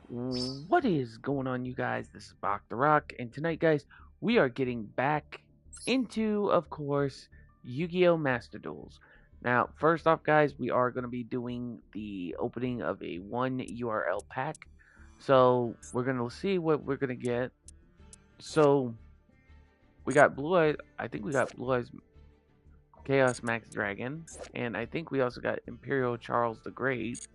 What is going on, you guys? This is Bach the Rock, and tonight, guys, we are getting back into, of course, Yu-Gi-Oh! Master Duels. Now, first off, guys, we are going to be doing the opening of a 1 URL pack. So, we're going to see what we're going to get. So, we got Blue Eyes, I think we got Blue Eyes Chaos Max Dragon, and I think we also got Imperial Charles the Great.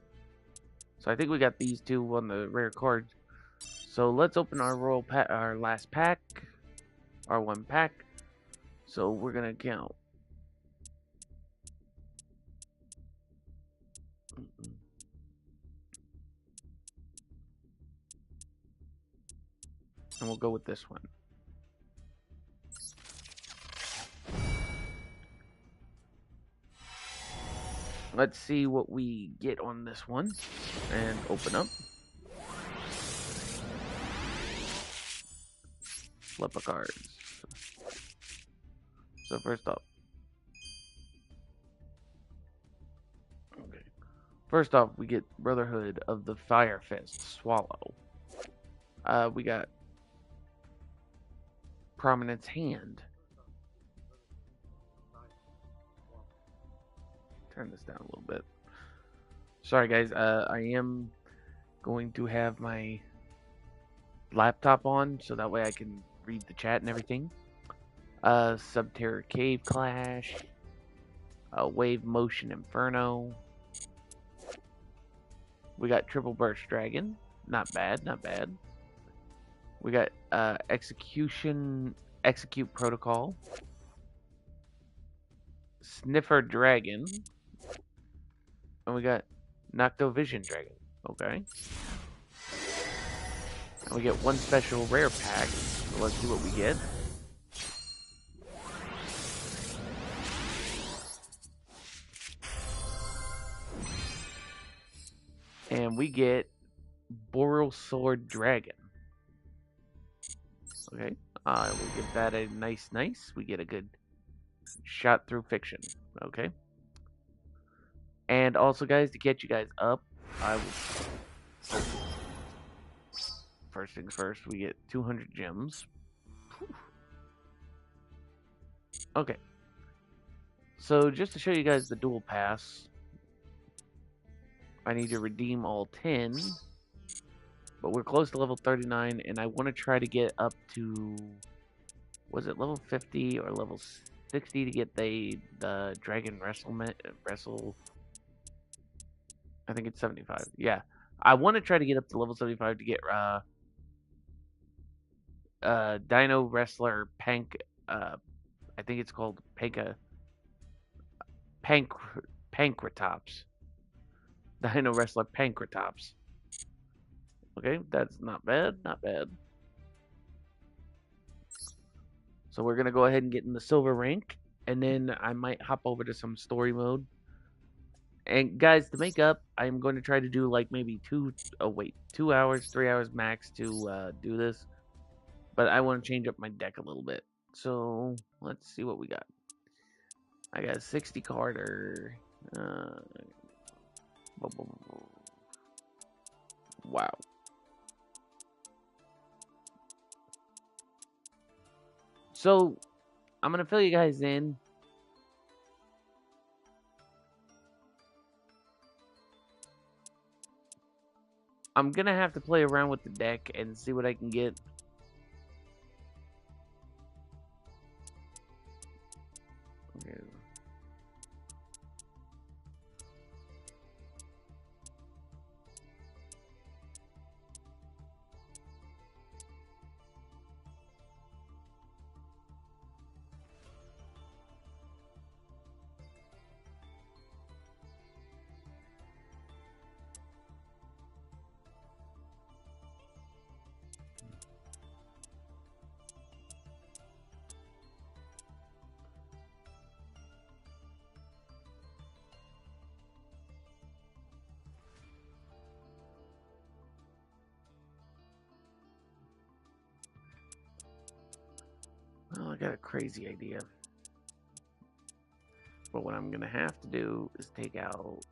So, I think we got these two on the rare cards. So let's open our last pack, our one pack. So we're gonna count. And we'll go with this one. Let's see what we get on this one. And open up. Flip a card. So first up. Okay. First off, we get Brotherhood of the Fire Fist Swallow. We got Prominence Hand. Turn this down a little bit. Sorry, guys. I am going to have my laptop on so that way I can read the chat and everything. Subterra Cave Clash. Wave Motion Inferno. We got Triple Burst Dragon. Not bad, not bad. We got Execute Protocol. Sniffer Dragon. And we got Noctovision Dragon. Okay. And we get one special rare pack. So let's see what we get. And we get Boral Sword Dragon. Okay. We'll give that a nice. We get a good shot through fiction. Okay. And also, guys, to get you guys up, I will. First things first, we get 200 gems. Okay. So, just to show you guys the dual pass, I need to redeem all 10. But we're close to level 39, and I want to try to get up to. Was it level 50 or level 60 to get the Dragon Wrestle? I think it's 75. Yeah. I want to try to get up to level 75 to get Dino Wrestler Pank. I think it's called Pankratops. Dino Wrestler Pankratops. Okay, that's not bad, not bad. So we're gonna go ahead and get in the silver rank, and then I might hop over to some story mode. And guys, to make up, I'm going to try to do like maybe 2 hours, 3 hours max to do this. But I want to change up my deck a little bit. So let's see what we got. I got a 60 carder. Wow. So I'm gonna fill you guys in. I'm gonna have to play around with the deck and see what I can get. Okay. Well, I got a crazy idea. But what I'm going to have to do is take out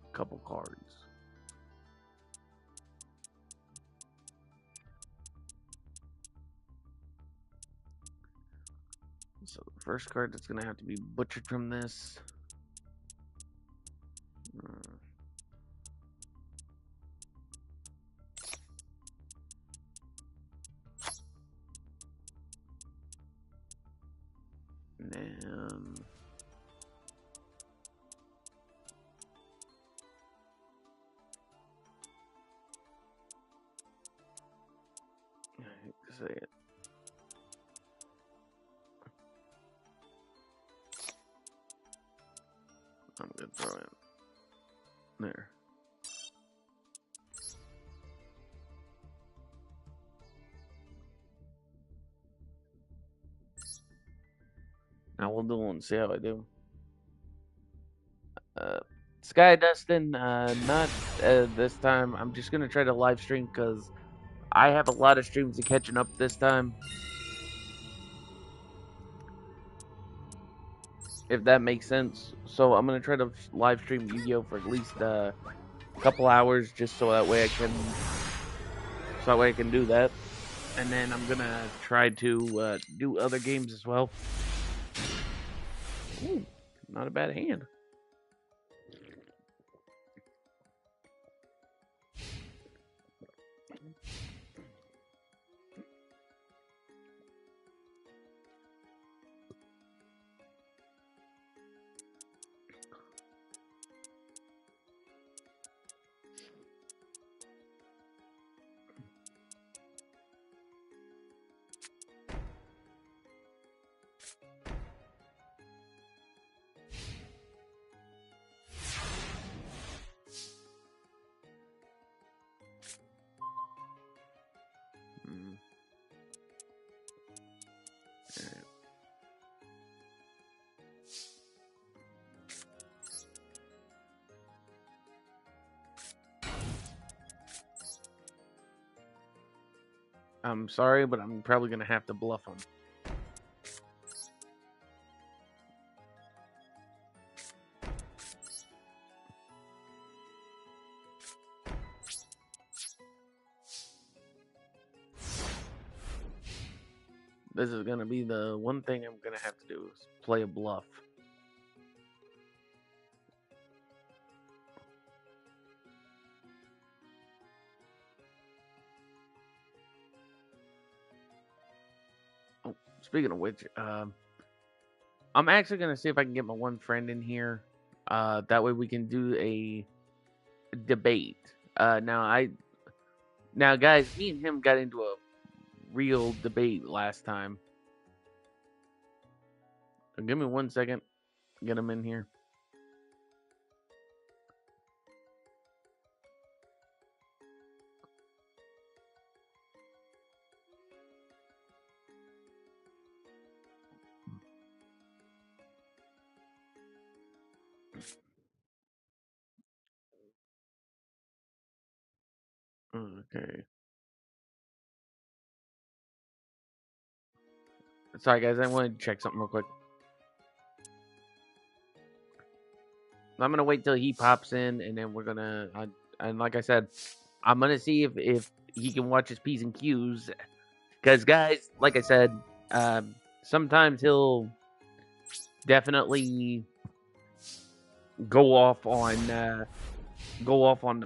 a couple cards. first card that's gonna have to be butchered from this. And I hate to say it. I'm gonna throw it there. Now we'll do one. See how I do. Sky Dustin, not this time. I'm just gonna try to live stream because I have a lot of streams to catching up this time. If that makes sense. So I'm gonna try to live stream Yu-Gi-Oh for at least a couple hours, just so that way I can do that. And then I'm gonna try to do other games as well. Ooh, not a bad hand. I'm sorry, but I'm probably gonna have to bluff him. This is gonna be the one thing I'm gonna have to do is play a bluff. Oh, speaking of which, I'm actually gonna see if I can get my one friend in here. That way we can do a debate. Now, guys, me and him got into a real debate last time. Give me 1 second. Get him in here. Okay. Sorry, guys. I wanted to check something real quick. I'm gonna wait till he pops in, and then we're gonna. And like I said, I'm gonna see if he can watch his P's and Q's. Because, guys, like I said, sometimes he'll definitely go off on the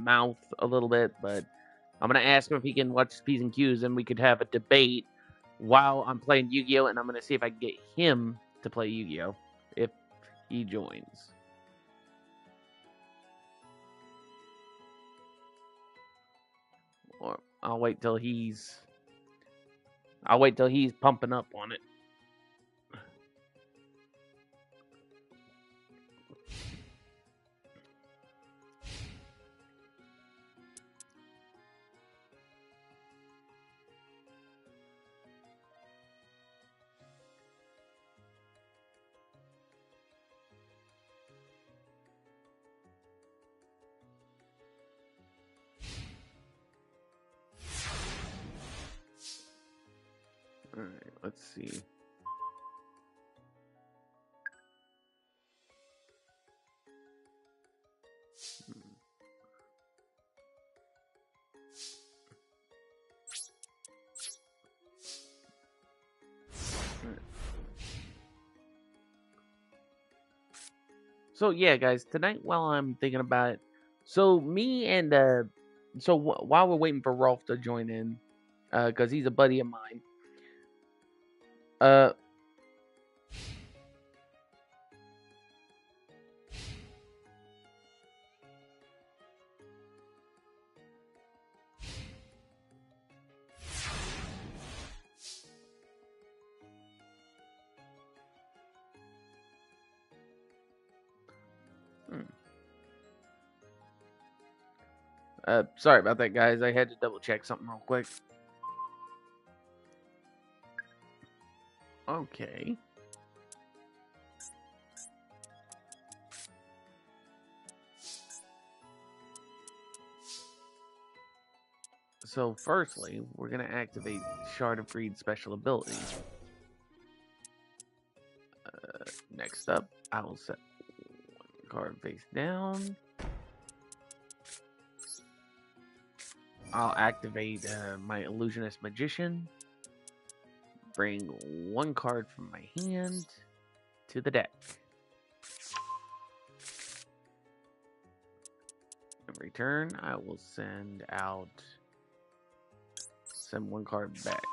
mouth a little bit. But I'm gonna ask him if he can watch his P's and Q's, and we could have a debate while I'm playing Yu-Gi-Oh. And I'm gonna see if I can get him to play Yu-Gi-Oh if he joins. Or I'll wait till he's pumping up on it. All right, let's see. So yeah, guys, tonight while I'm thinking about it, so me and while we're waiting for Rolf to join in, because he's a buddy of mine. Uh, hmm, sorry about that, guys. I had to double check something real quick. Okay. So firstly, we're gonna activate Shard of Greed special ability. Next up, I will set one card face down. I'll activate my Illusionist Magician. Bring one card from my hand to the deck. In return, I will send one card back.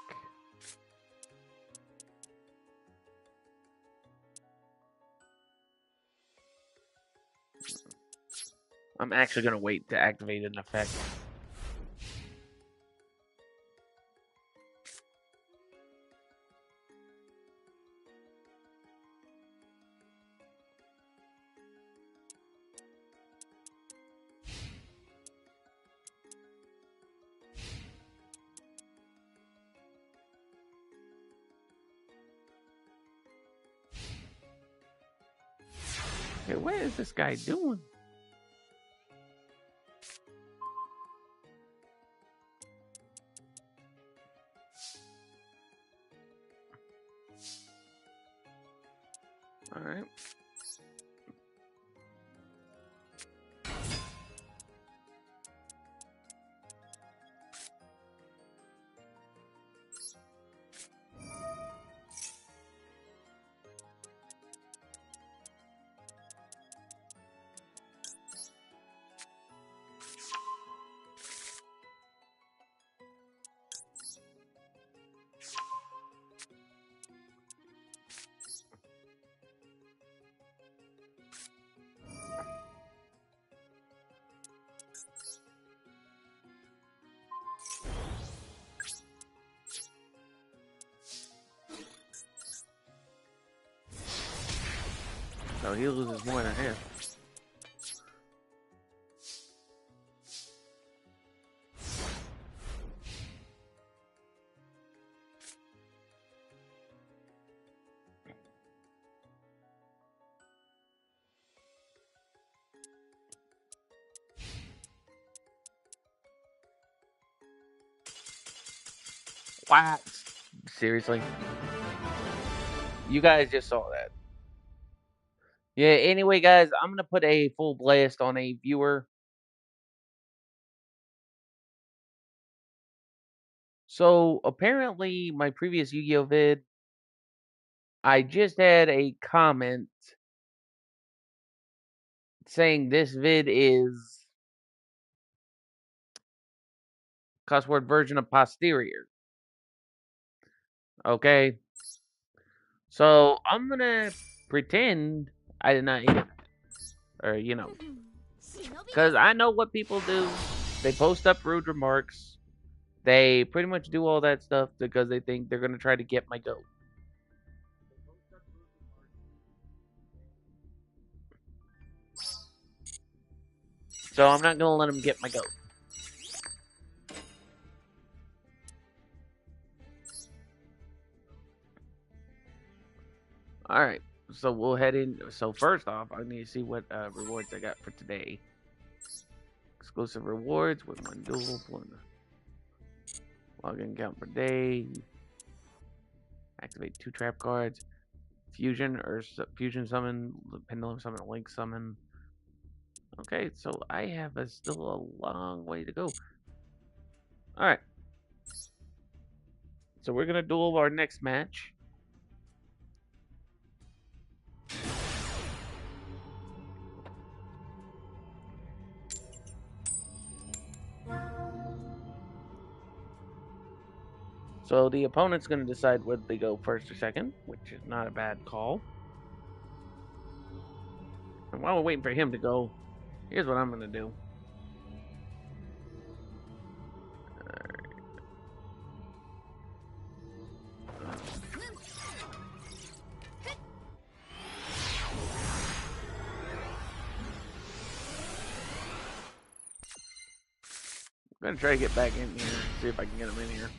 I'm actually going to wait to activate an effect. Okay, what is this guy doing? Alright. So he loses more than half. What? Seriously? You guys just saw that. Yeah, anyway, guys, I'm going to put a full blast on a viewer. So, apparently, my previous Yu-Gi-Oh! Vid, I just had a comment saying this vid is cuss word version of posterior. Okay? So, I'm going to pretend I did not hear that. Or, because I know what people do. They post up rude remarks. They pretty much do all that stuff because they think they're going to try to get my goat. So I'm not going to let them get my goat. Alright, so we'll head in. So first off, I need to see what rewards I got for today. Exclusive rewards with one duel, one login count per day. Activate 2 trap cards. Fusion or fusion summon, pendulum summon, link summon. Okay, so I have still a long way to go. Alright. So we're gonna duel our next match. So the opponent's going to decide whether they go first or second, which is not a bad call. And while we're waiting for him to go, here's what I'm going to do. I'm going to try to get back in here and see if I can get him in here.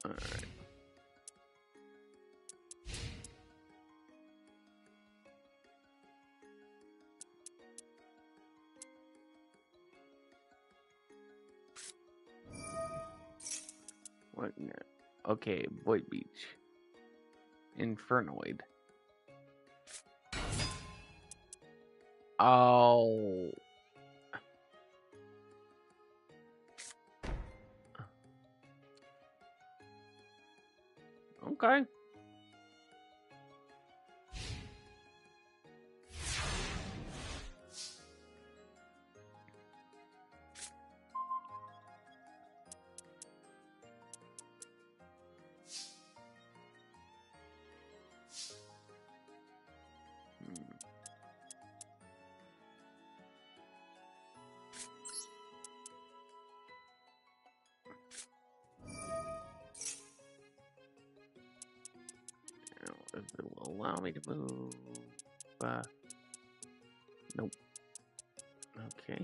Alright. What? Okay, Void Beach. Infernoid. Oh. Okay. If it will allow me to move. Nope. Okay.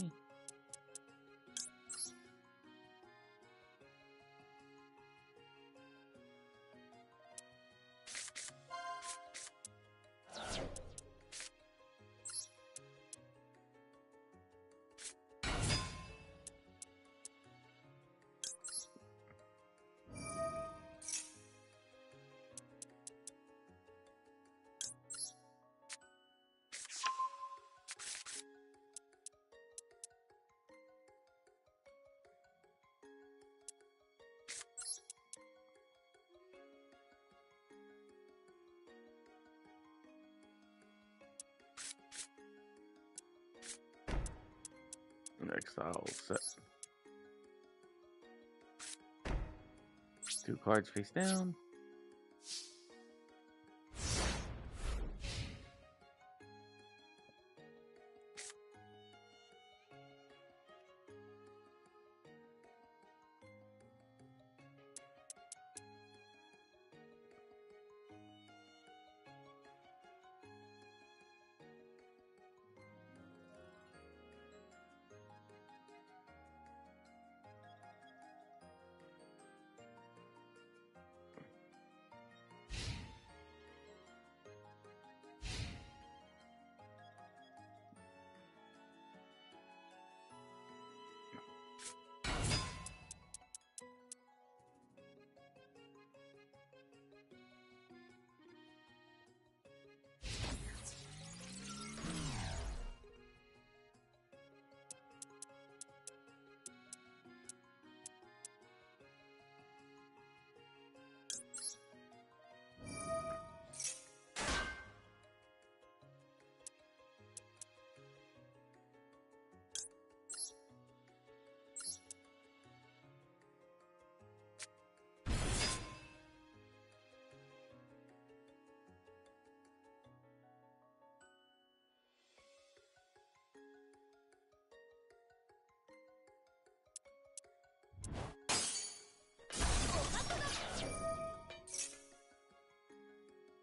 Next, I'll set 2 cards face down.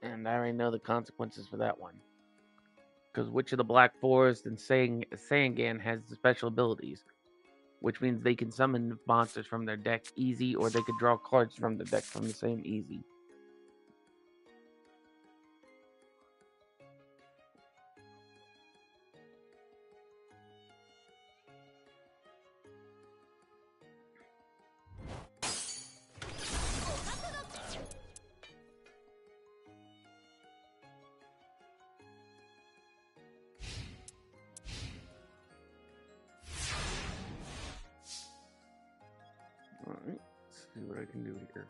And I already know the consequences for that one. Because Witch of the Black Forest and Sangan has special abilities, which means they can summon monsters from their deck easy, or they could draw cards from the deck from the same easy. Alright, let's see what I can do here.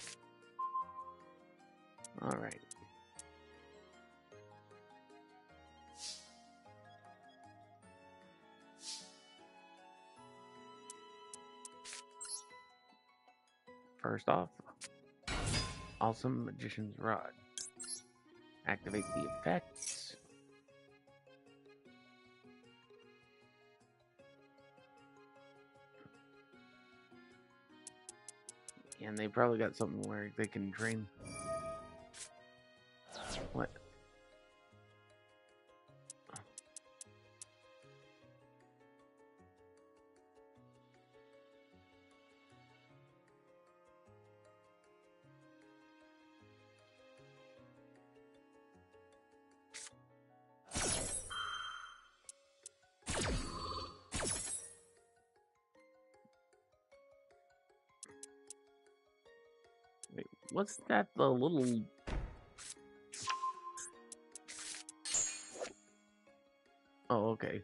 Alright. First off, awesome magician's rod. Activate the effects. And they probably got something where they can drain. What? Wait, what's that? The little. Oh, okay.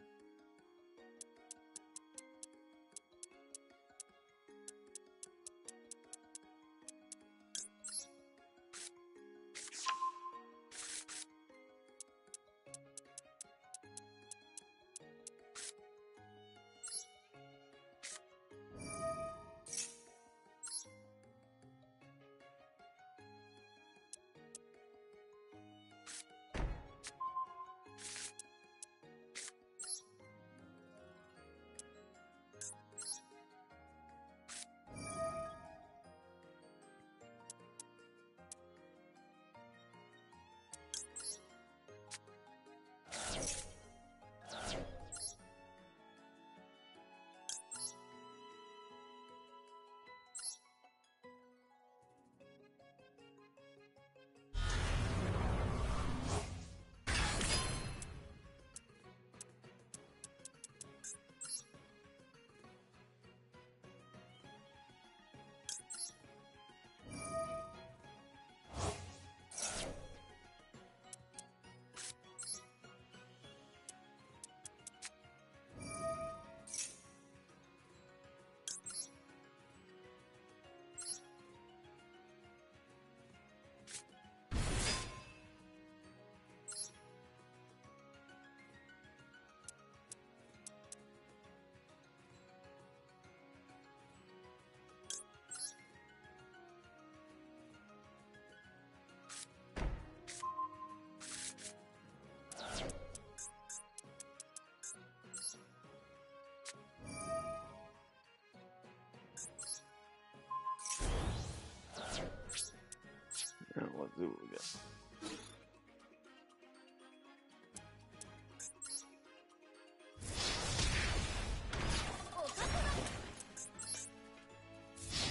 Let's see what we got.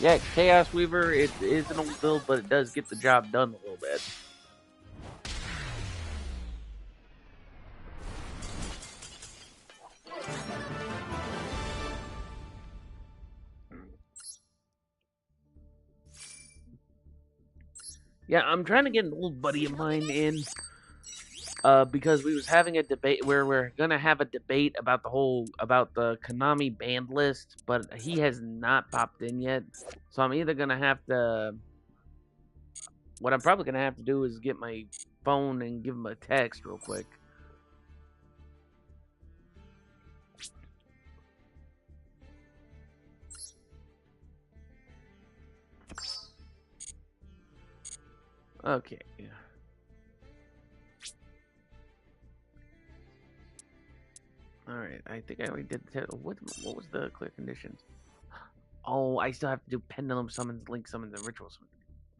Yeah, Chaos Weaver, it is an old build, but it does get the job done a little bit. Yeah, I'm trying to get an old buddy of mine in, because we was having a debate where we're gonna have a debate about the Konami banned list, but he has not popped in yet. So I'm either gonna have to. What I'm probably gonna have to do is get my phone and give him a text real quick. Okay. Alright, I think I already did what was the clear conditions? Oh, I still have to do pendulum summons, link summons, and ritual summons.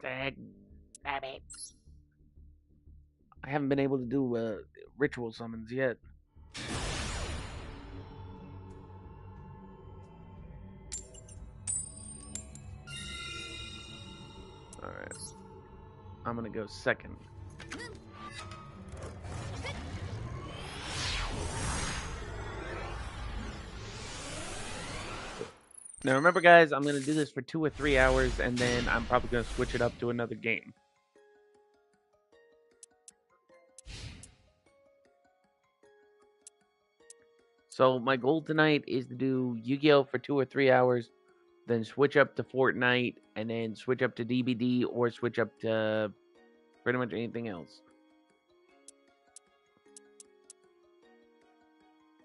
Damn it. I haven't been able to do ritual summons yet. Alright. I'm gonna go second. Now remember guys, I'm gonna do this for 2 or 3 hours and then I'm probably gonna switch it up to another game. So my goal tonight is to do Yu-Gi-Oh for 2 or 3 hours, then switch up to Fortnite, and then switch up to DBD or switch up to pretty much anything else.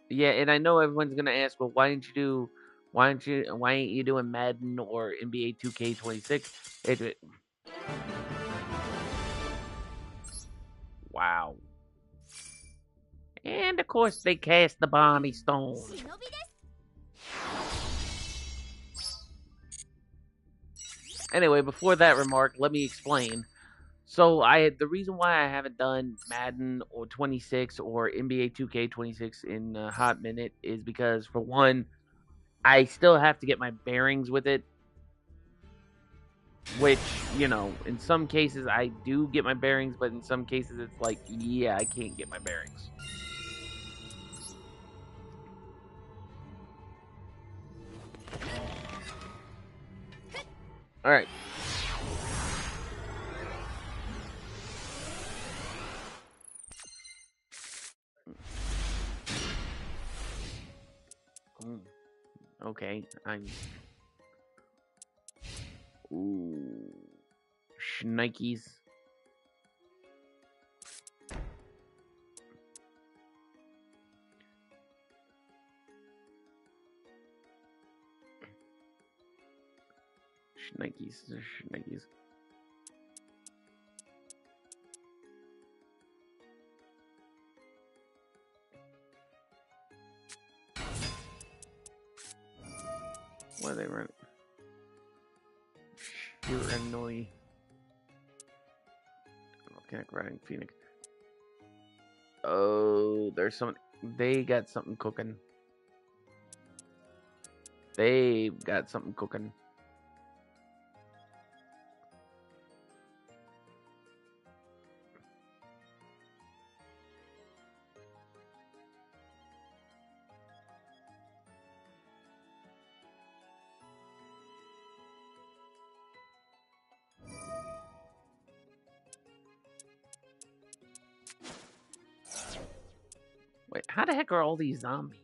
Yeah, and I know everyone's gonna ask, well, why didn't you do Why ain't you doing Madden or NBA 2K26? Wow. And of course they cast the Bonnie Stone. Anyway, before that remark, let me explain. So the reason why I haven't done Madden or 26 or NBA 2K26 in a hot minute is because, for one, I still have to get my bearings with it. Which, in some cases I do get my bearings, but in some cases it's like, yeah, I can't get my bearings. Alright. Okay, Ooh. Schnikes. Schnikes. What are they running? Shiranoi. Volcanic Riding Phoenix. Oh, they got something cooking. They've got something cooking. Wait, how the heck are all these zombies?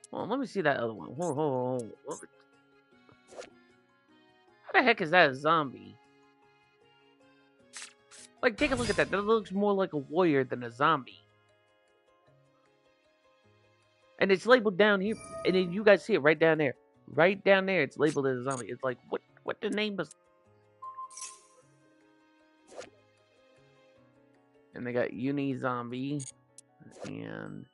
Well, let me see that other one. Whoa. How the heck is that a zombie? Like, take a look at that. That looks more like a warrior than a zombie. And it's labeled down here. And then you guys see it right down there. Right down there, it's labeled as a zombie. It's like, what the name is? And they got Uni Zombie. And...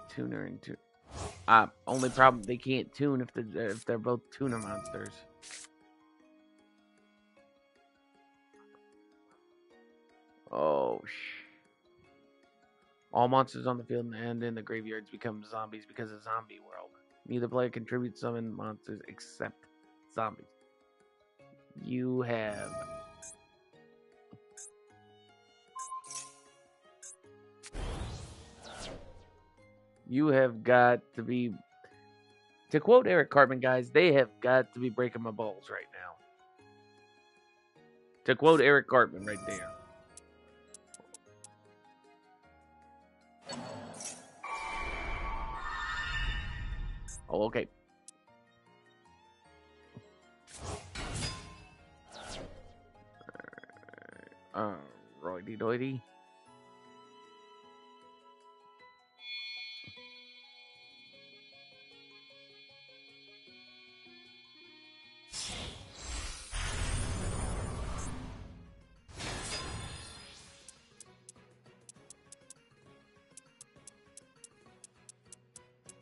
Tuner and only problem, they can't tune if they're both tuner monsters. Oh, all monsters on the field and in the graveyards become zombies because of Zombie World. Neither player contributes summon monsters except zombies. You have... You have got to be... To quote Eric Cartman, guys, they have got to be breaking my balls right now. To quote Eric Cartman right there. Oh, okay. Roidy doidy.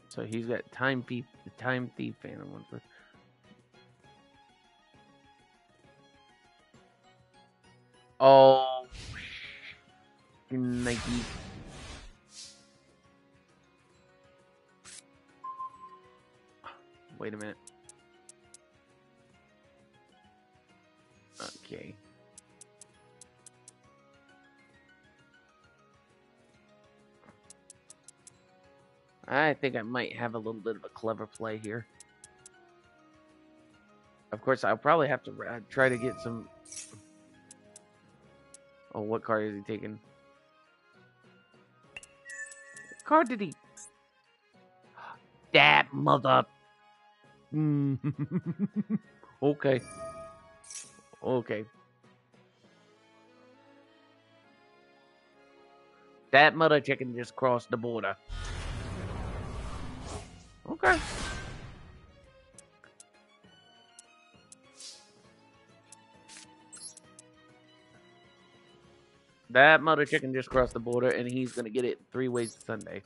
So he's got Time Thief Phantom ones. Oh, Nike. Wait a minute. Okay. I think I might have a little bit of a clever play here. Of course, I'll probably have to try to get some... Oh, what card is he taking? What card did he... That mother... Okay. Okay. That mother chicken just crossed the border. Okay. That mother chicken just crossed the border, and he's gonna get it 3 ways to Sunday.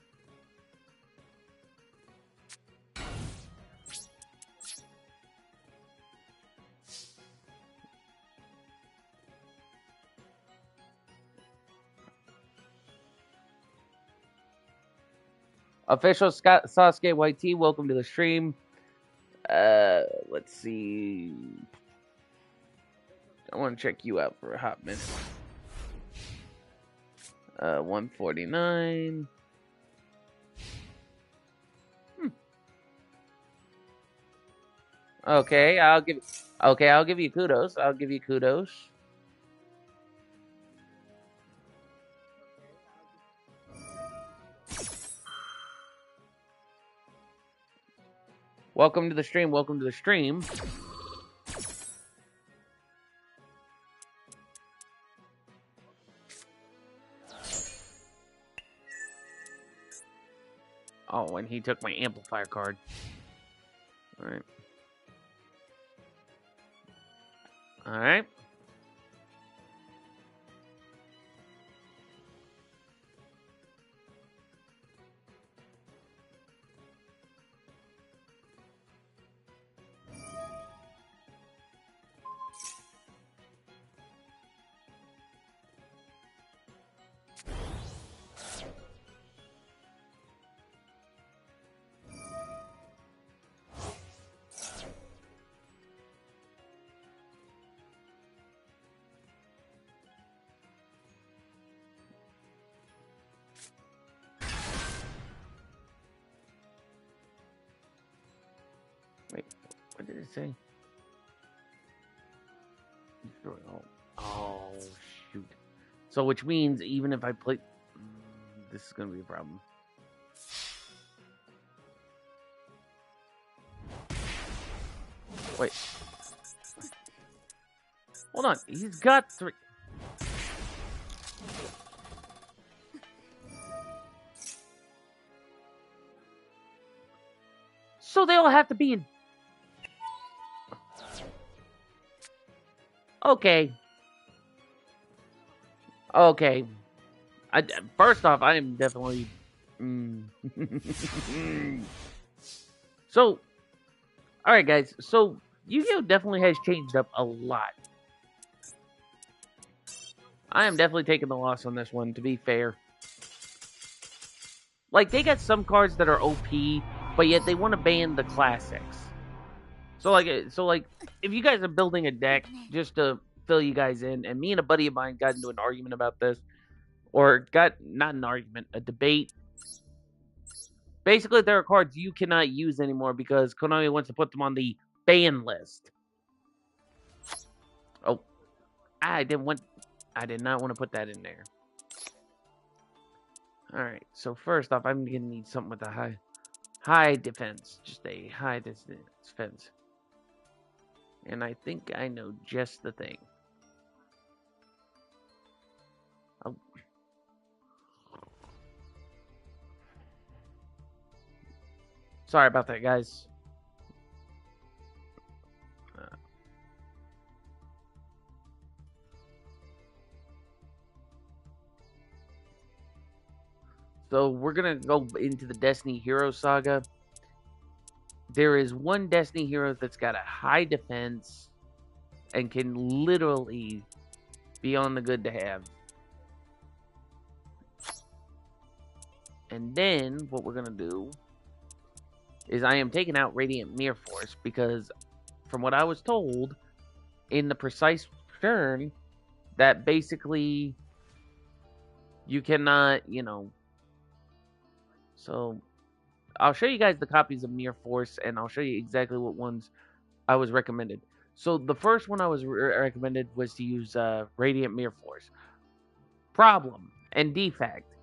Official Sasuke YT, welcome to the stream. Let's see. I want to check you out for a hot minute. 149. Okay, I'll give you kudos. I'll give you kudos. Welcome to the stream. Welcome to the stream. Oh, and he took my amplifier card. All right. All right. Wait, what did it say? Oh, shoot. So, which means even if I play... this is going to be a problem. Wait. Hold on. He's got 3... So they all have to be in... Okay. Okay. First off, I am definitely... So, alright guys, so Yu-Gi-Oh! Definitely has changed up a lot. I am definitely taking the loss on this one, to be fair. Like, they got some cards that are OP, but yet they want to ban the classics. So like, if you guys are building a deck, just to fill you guys in, and me and a buddy of mine got into an argument about this, or not an argument, a debate. Basically, there are cards you cannot use anymore because Konami wants to put them on the ban list. Oh, I did not want to put that in there. All right, so first off, I'm gonna need something with a high defense, just a high defense. And I think I know just the thing. Oh. Sorry about that, guys. So we're going to go into the Destiny Hero Saga. There is one Destiny Hero that's got a high defense and can literally be on the good to have. And then what we're going to do is I am taking out Radiant Mirror Force because from what I was told in the precise turn that basically you cannot, so I'll show you guys the copies of Mirror Force and I'll show you exactly what ones I was recommended. So the first one I was recommended was to use Radiant Mirror Force. Problem and defect.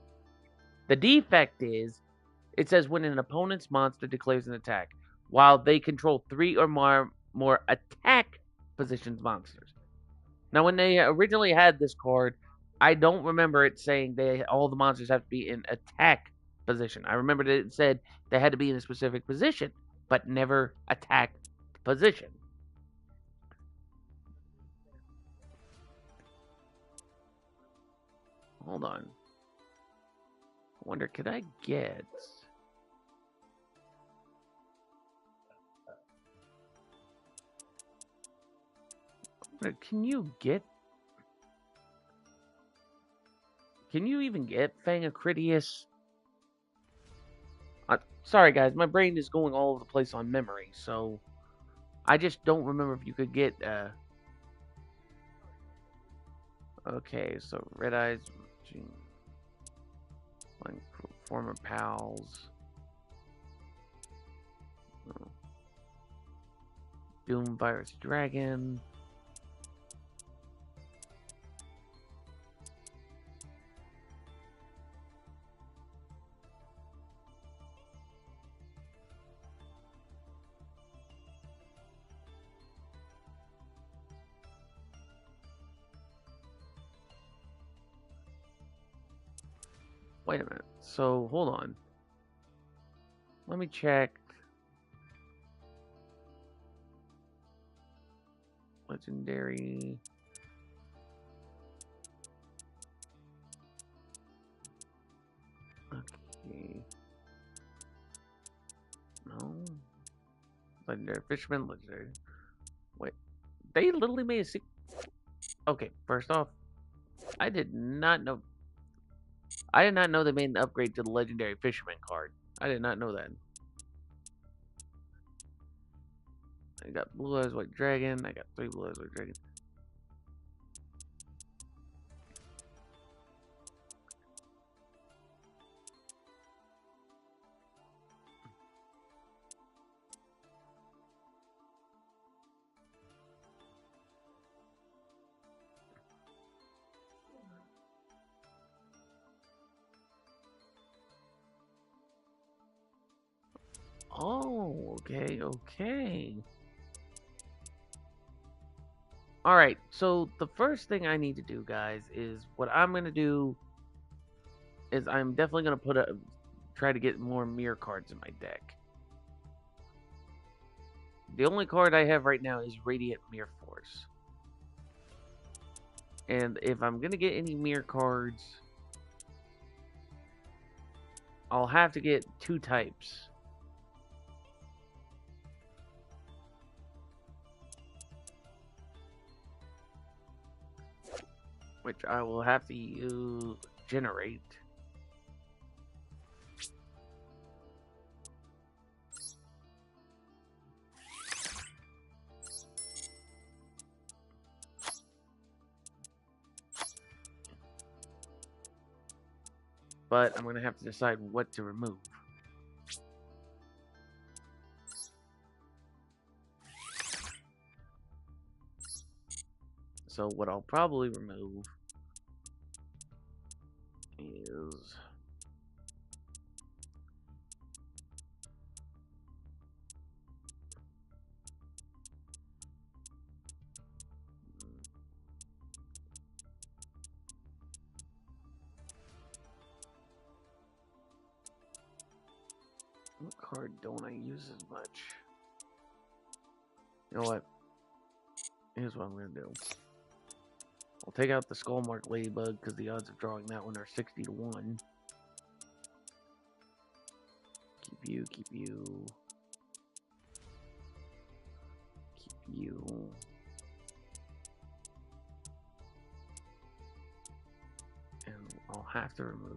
The defect is it says when an opponent's monster declares an attack, while they control 3 or more attack positions monsters. Now, when they originally had this card, I don't remember it saying all the monsters have to be in attack position. I remember that it said they had to be in a specific position, but never attack position. Hold on. I wonder, could I get... Can you get... Can you even get Fangacridius? Sorry, guys. My brain is going all over the place on memory, so... I just don't remember if you could get... Okay, so Red Eyes... Former pals... Doom Virus Dragon... Wait a minute. So, hold on. Let me check. Legendary. Okay. No. Legendary Fisherman, legendary. Wait. They literally made a Okay, first off, I did not know. I did not know they made an upgrade to the legendary Fisherman card. I did not know that. I got Blue Eyes White Dragon. I got 3 Blue Eyes White Dragon. Oh, okay, okay. Alright, so the first thing I need to do, guys, is what I'm going to do is I'm definitely going to try to get more mirror cards in my deck. The only card I have right now is Radiant Mirror Force. And if I'm going to get any mirror cards, I'll have to get 2 types. Which I will have to use generate. But I'm going to have to decide what to remove. So what I'll probably remove is what card don't I use as much? You know what? Here's what I'm going to do. I'll take out the Skullmark Ladybug because the odds of drawing that one are 60 to 1. Keep you. Keep you. And I'll have to remove...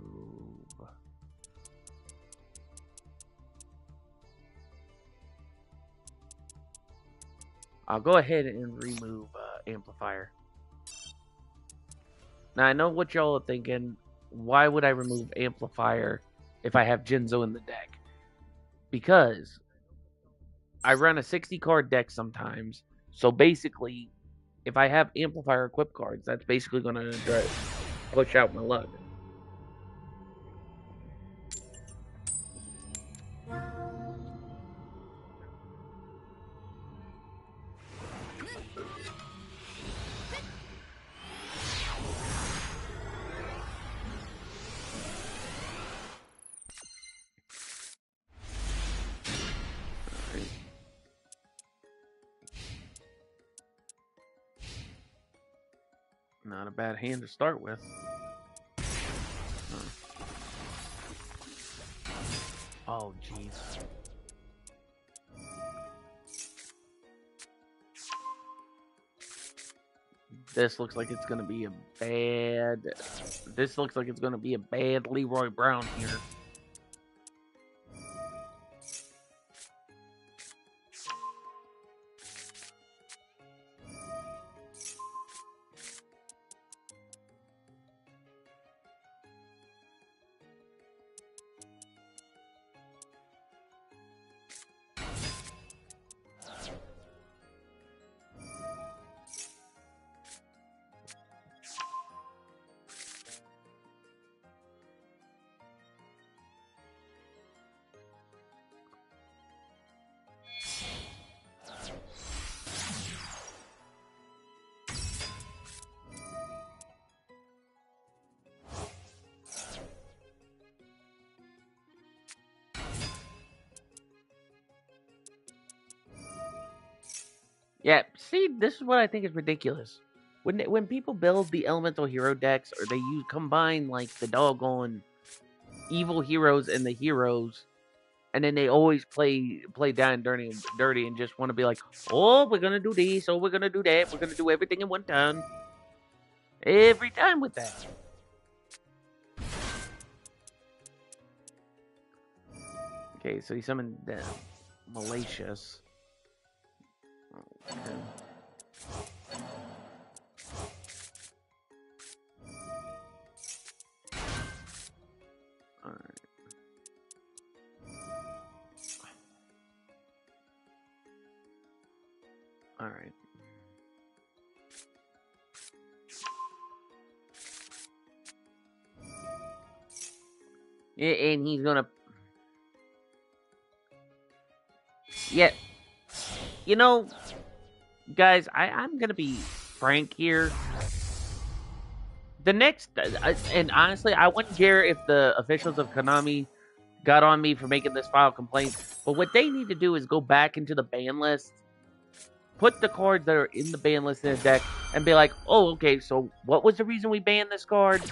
I'll go ahead and remove Amplifier. Now, I know what y'all are thinking. Why would I remove Amplifier if I have Jinzo in the deck? Because I run a 60-card deck sometimes. So basically, if I have Amplifier equipped cards, that's basically going to push out my luck. Right. Not a bad hand to start with. Oh, jeez. This looks like it's gonna be a bad. This looks like it's gonna be a bad Leroy Brown here. Yeah, see, this is what I think is ridiculous. When people build the elemental hero decks, or they combine like the doggone evil heroes and the heroes, and then they always play down dirty, and just want to be like, oh, we're gonna do this, oh, we're gonna do that, we're gonna do everything in one time, every time with that. Okay, so he summoned Malicious. Okay. Alright. Alright. Yeah, and he's gonna. Yeah. You know, guys, I'm gonna be frank here. The next, and honestly, I wouldn't care if the officials of Konami got on me for making this file complaint. But what they need to do is go back into the ban list, put the cards that are in the ban list in the deck, and be like, oh, okay, so what was the reason we banned this card?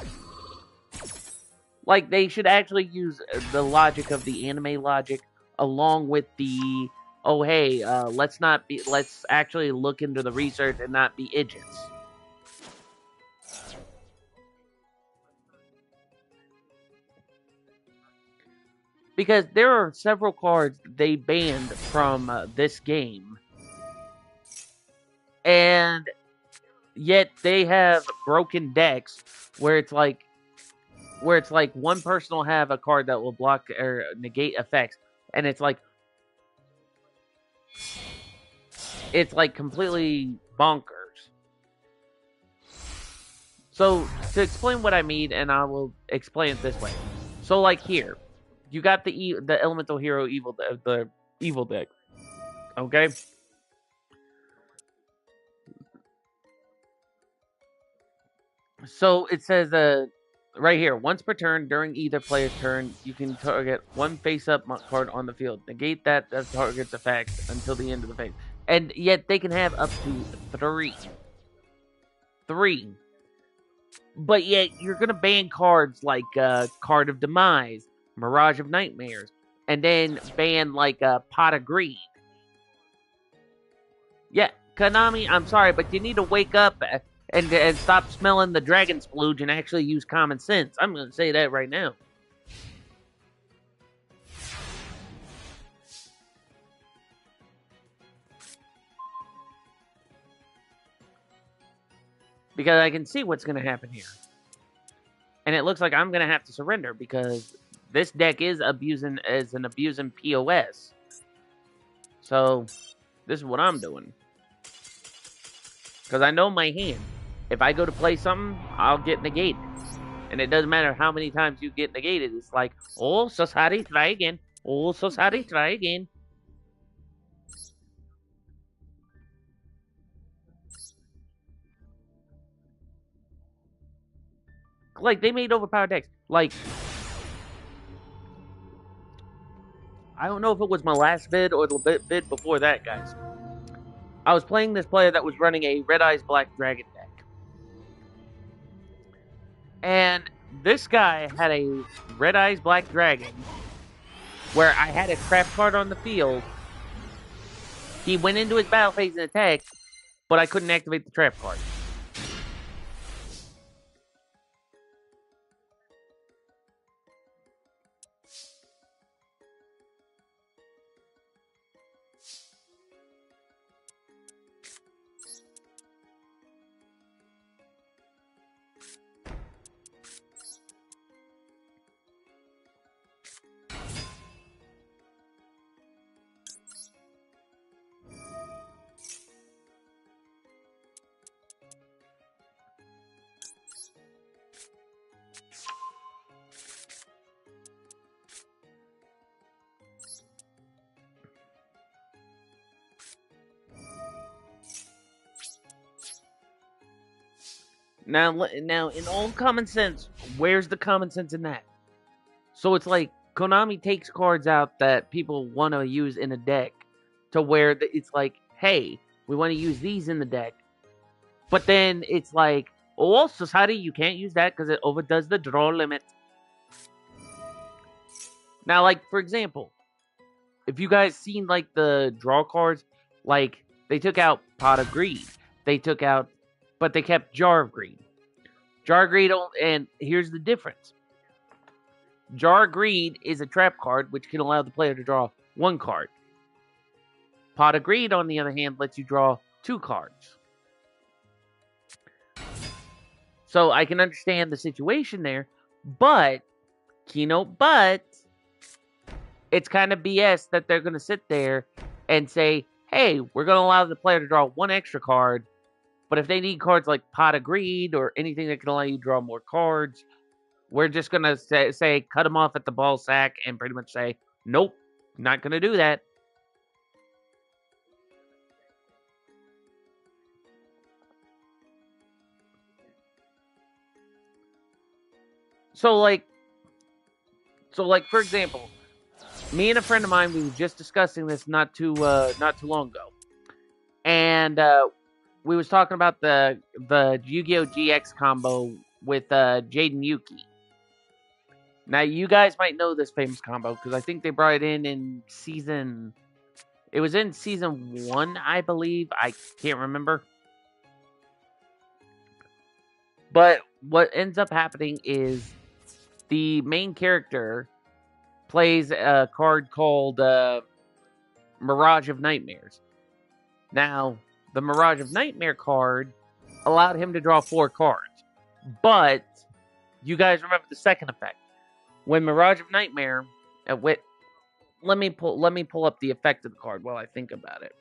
Like, they should actually use the logic of the anime logic along with the, oh, hey, let's actually look into the research and not be idiots. Because there are several cards they banned from this game, and yet they have broken decks where it's like one person will have a card that will block or negate effects, and it's like completely bonkers. So to explain what I mean, and I will explain it this way. So like here, you got the elemental hero the evil deck, okay? So it says right here, once per turn during either player's turn, you can target one face-up card on the field. Negate that target's effect until the end of the phase. And yet they can have up to three. But yet you're going to ban cards like Card of Demise, Mirage of Nightmares, and then ban like Pot of Greed. Yeah, Konami, I'm sorry, but you need to wake up and stop smelling the dragon splooge and actually use common sense. I'm going to say that right now. Because I can see what's going to happen here. And it looks like I'm going to have to surrender because this deck is abusing POS. So, this is what I'm doing. Because I know my hand. If I go to play something, I'll get negated. And it doesn't matter how many times you get negated. It's like, oh, so sorry, try again. Oh, so sorry, try again. Like, they made overpowered decks. Like, I don't know if it was my last vid or the vid before that, guys. I was playing this player that was running a Red Eyes Black Dragon deck. And this guy had a Red Eyes Black Dragon where I had a trap card on the field. He went into his battle phase and attacked, but I couldn't activate the trap card. Now, in all common sense, where's the common sense in that? So it's like Konami takes cards out that people want to use in a deck to where it's like, hey, we want to use these in the deck. But then it's like, oh, society, you can't use that because it overdoes the draw limit. Now, like, for example, if you guys seen, like, the draw cards, like, they took out Pot of Greed. They took out, but they kept Jar of Greed. Jar of Greed, and here's the difference. Jar of Greed is a trap card, which can allow the player to draw one card. Pot of Greed, on the other hand, lets you draw two cards. So I can understand the situation there, but, but it's kind of BS that they're going to sit there and say, hey, we're going to allow the player to draw one extra card, but if they need cards like Pot of Greed or anything that can allow you to draw more cards, we're just going to say cut them off at the ball sack and pretty much say, nope, not going to do that. So, like, for example, me and a friend of mine, we were just discussing this not too long ago, and we was talking about the Yu-Gi-Oh! GX combo with Jaden Yuki. Now, you guys might know this famous combo because I think they brought it in season. It was in season 1, I believe. I can't remember. But what ends up happening is the main character plays a card called Mirage of Nightmares. Now, the Mirage of Nightmare card allowed him to draw 4 cards. But you guys remember the second effect. When Mirage of Nightmare, let me pull up the effect of the card while I think about it.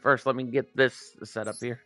First, let me get this set up here.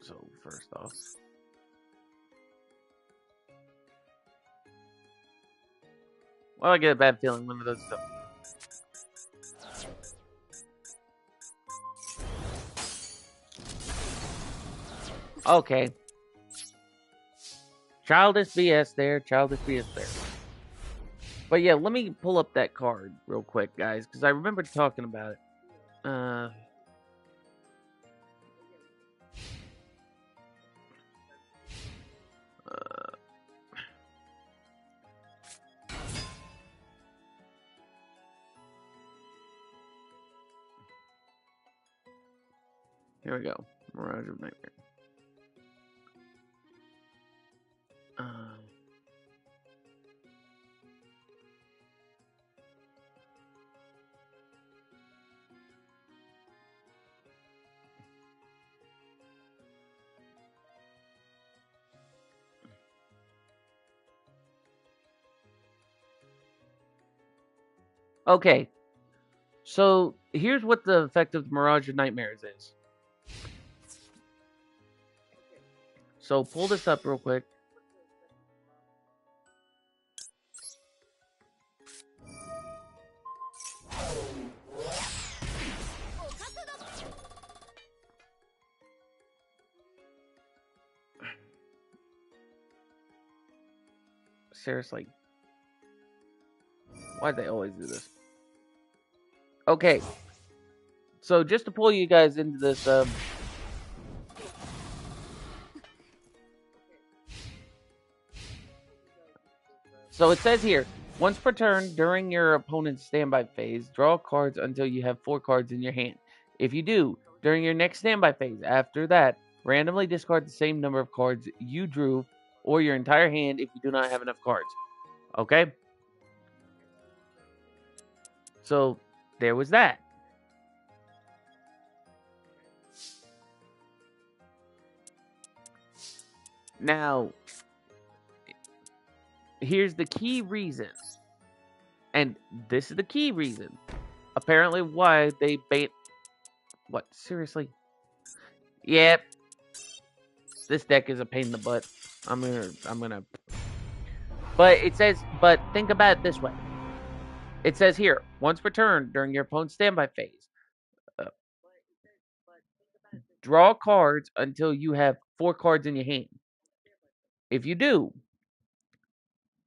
So, first off, well, I get a bad feeling one of those stuff. Okay. Childish BS there, childish BS there. But yeah, let me pull up that card real quick, guys, because I remember talking about it. Here we go. Mirage of Nightmare. Okay, so here's what the effect of the Mirage of Nightmares is. So pull this up real quick. Seriously. Why'd they always do this? Okay. So just to pull you guys into this, so it says here, once per turn during your opponent's standby phase, draw cards until you have 4 cards in your hand. If you do, during your next standby phase, after that, randomly discard the same number of cards you drew or your entire hand if you do not have enough cards. Okay? So there was that. Now, here's the key reason. And this is the key reason. Apparently why they bait. What? Seriously? Yep. This deck is a pain in the butt. I'm gonna. But it says, but think about it this way. It says here, once per turn during your opponent's standby phase, draw cards until you have 4 cards in your hand. If you do,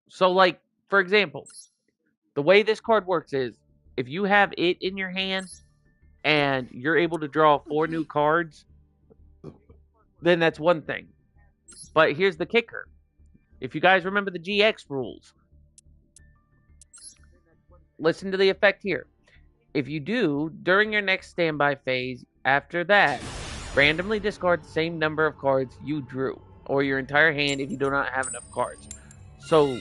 so like, for example, the way this card works is, if you have it in your hand and you're able to draw 4 new cards, then that's one thing. But here's the kicker. If you guys remember the GX rules, listen to the effect here. If you do, during your next standby phase, after that, randomly discard the same number of cards you drew, or your entire hand if you do not have enough cards. So,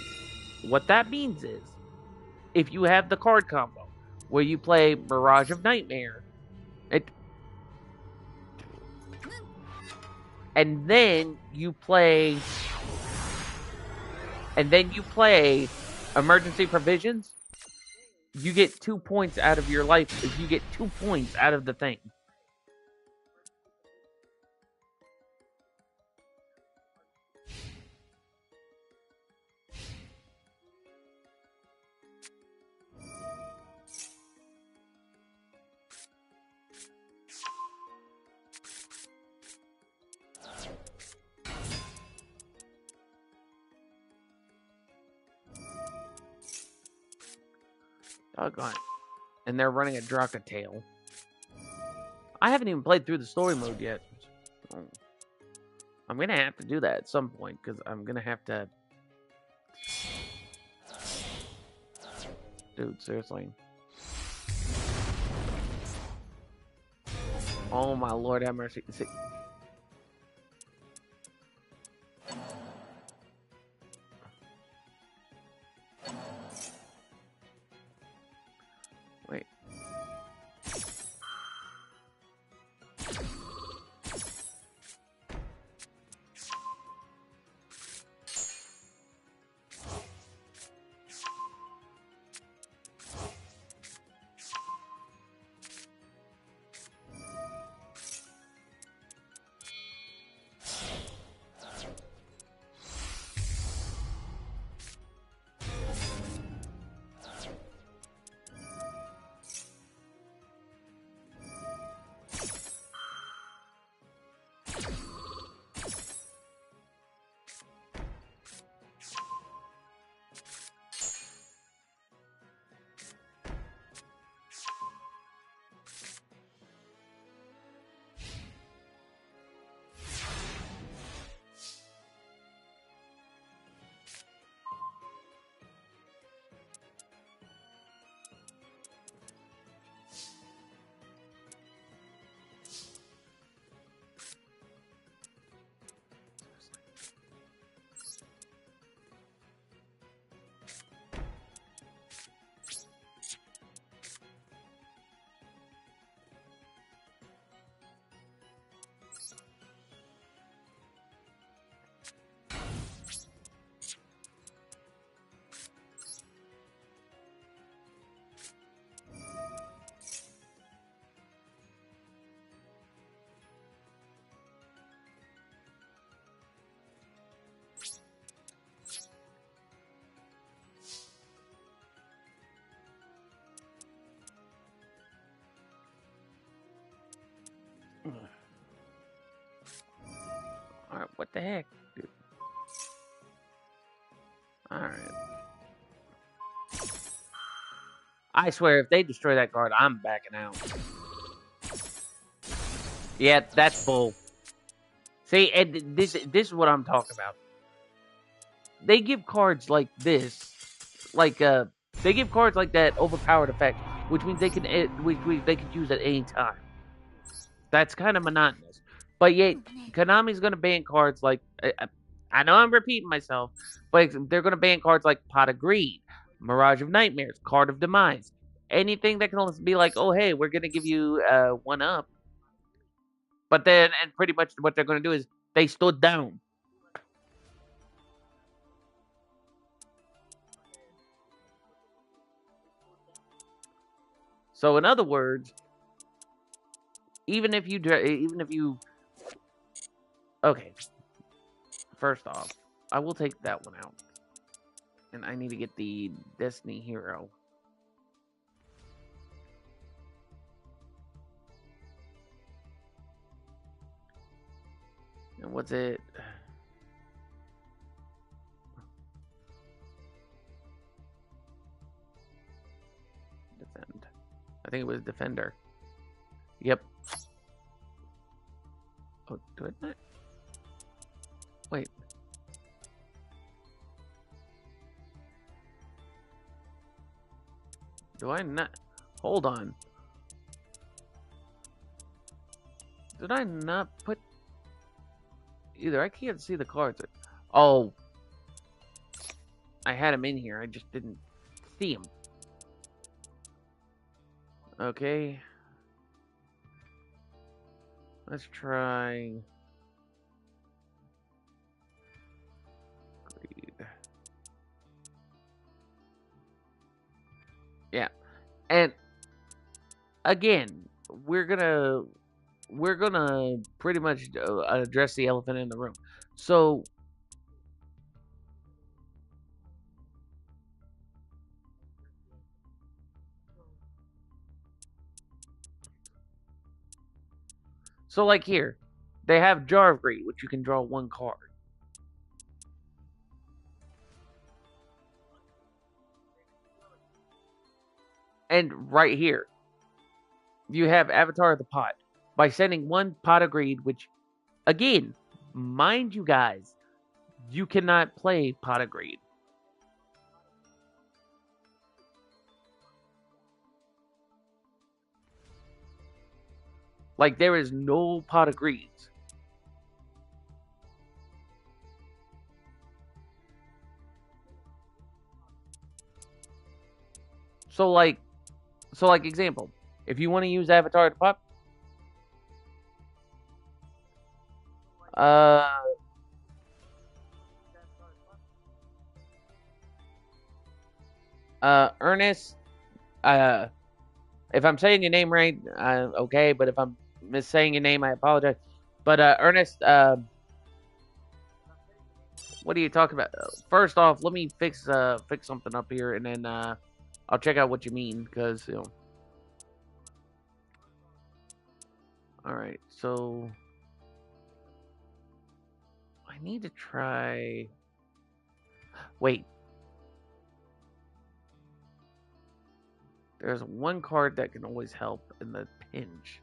what that means is, if you have the card combo, where you play Mirage of Nightmare, and then you play Emergency Provisions, you get 2 points out of your life. If you get 2 points out of the thing. Doggone it. And they're running a Dracatail. I haven't even played through the story mode yet. I'm gonna have to do that at some point, because I'm gonna have to... Dude, seriously. Oh my lord, have mercy. See... Wait. What the heck, dude? Alright. I swear, if they destroy that card, I'm backing out. Yeah, that's bull. See, and this is what I'm talking about. They give cards like this, like they give cards like that overpowered effect, which means they can they could use at any time. That's kind of monotonous. But yet, Konami's going to ban cards like I know I'm repeating myself, but they're going to ban cards like Pot of Greed, Mirage of Nightmares, Card of Demise, anything that can be like, oh hey, we're going to give you one up. But then, and pretty much what they're going to do is they stood down. So in other words, even if you, okay, first off, I will take that one out, and I need to get the Destiny Hero. And what's it? Defend. I think it was Defender. Yep. Oh, do it not? Wait. Do I not? Hold on. Did I not put... Either I can't see the cards. Oh. I had them in here. I just didn't see them. Okay. Let's try... Greed. Yeah. And again, we're gonna pretty much address the elephant in the room. So like here, they have Jar of Greed, which you can draw one card. And right here, you have Avatar of the Pot. By sending one Pot of Greed, which, again, mind you guys, you cannot play Pot of Greed. Like, there is no Pot of Greeds. So, like, example, if you want to use Avatar of the Pot, Ernest, if I'm saying your name right, okay, but if I'm missaying your name, I apologize. But Ernest, what are you talking about? First off, let me fix something up here, and then I'll check out what you mean, because you know. All right, so I need to try. Wait, there's one card that can always help in the pinch.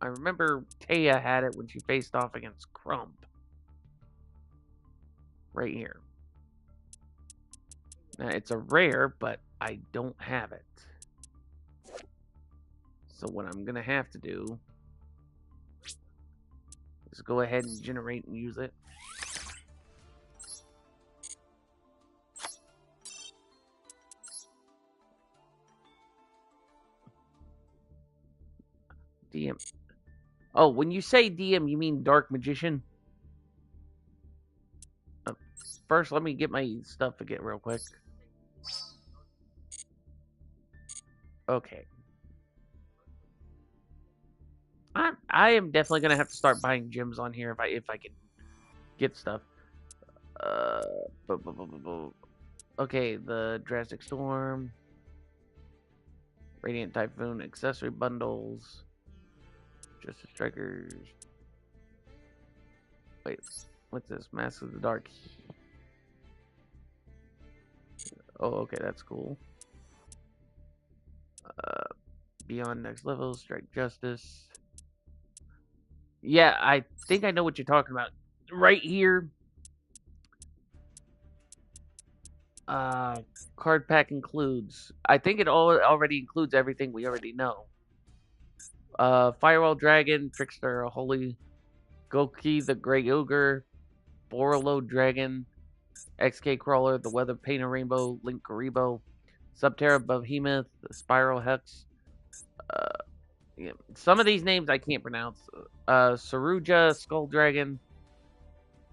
I remember Taya had it when she faced off against Crump. Right here. Now, it's a rare, but I don't have it. So what I'm going to have to do is go ahead and generate and use it. DM. Oh, when you say DM, you mean Dark Magician? First, let me get my stuff again real quick. Okay. I am definitely gonna have to start buying gems on here if I can get stuff. Okay, the Drastic Storm, Radiant Typhoon accessory bundles. Justice Strikers. Wait, what's this? Mask of the Dark. Oh, okay, that's cool. Beyond Next Level, Strike Justice. Yeah, I think I know what you're talking about. Right here, uh, card pack includes. I think it already includes everything we already know. Firewall Dragon, Trickster, Holy Goki, the Grey Ogre, Borolo Dragon, XK Crawler, the Weather Painter Rainbow, Link Karibo, Subterra Behemoth, Spiral Hex. Yeah, some of these names I can't pronounce. Saruja, Skull Dragon,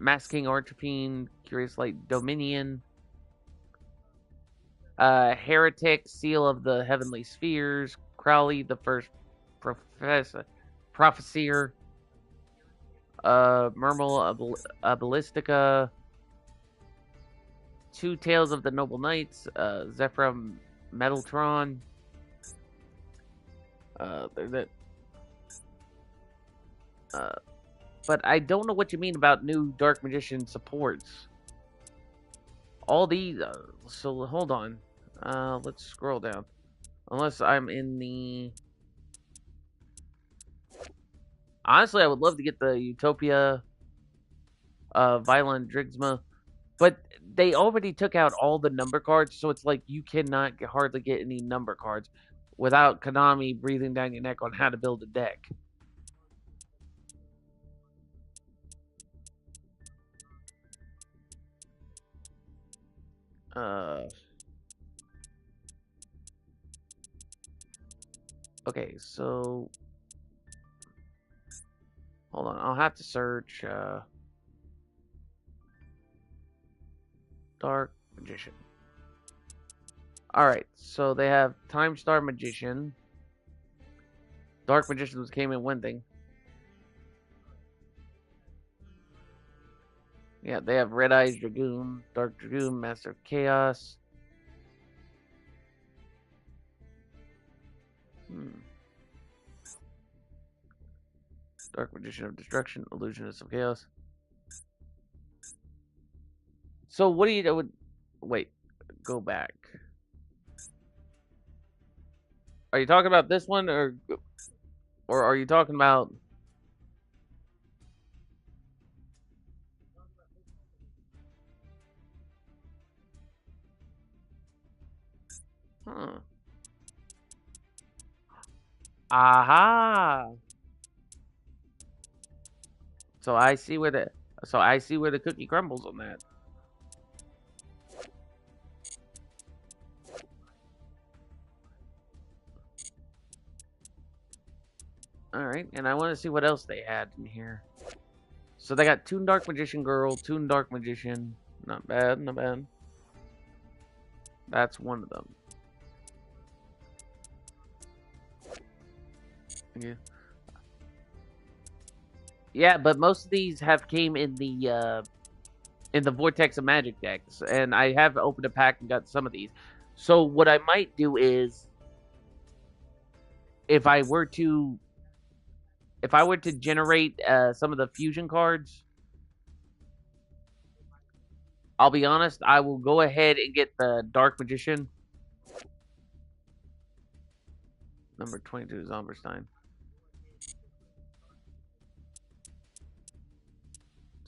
Mass King Archipine, Curious Light Dominion, Heretic, Seal of the Heavenly Spheres, Crowley, the First Professor, Murmel, Ballistica, Two Tales of the Noble Knights, Zephyr Metaltron. That. But I don't know what you mean about new Dark Magician supports. All these. So hold on. Let's scroll down. Unless I'm in the. Honestly, I would love to get the Utopia, Violent Drigma, but they already took out all the number cards, so it's like you cannot hardly get any number cards without Konami breathing down your neck on how to build a deck. Okay, so hold on, I'll have to search Dark Magician. Alright, so they have Time Star Magician. Dark Magicians came in one thing. Yeah, they have Red Eyes Dragoon, Dark Dragoon, Master of Chaos. Dark Magician of Destruction, Illusionist of Chaos. So what do you wait, go back. Are you talking about this one or are you talking about Huh. Aha. So I see where the cookie crumbles on that. Alright, and I want to see what else they had in here. So they got Toon Dark Magician Girl, Toon Dark Magician. Not bad, not bad. That's one of them. Yeah. Yeah, but most of these have came in the Vortex of Magic decks, and I have opened a pack and got some of these. So what I might do is, if I were to generate some of the fusion cards, I'll be honest, I will go ahead and get the Dark Magician. Number 22, Zomberstein.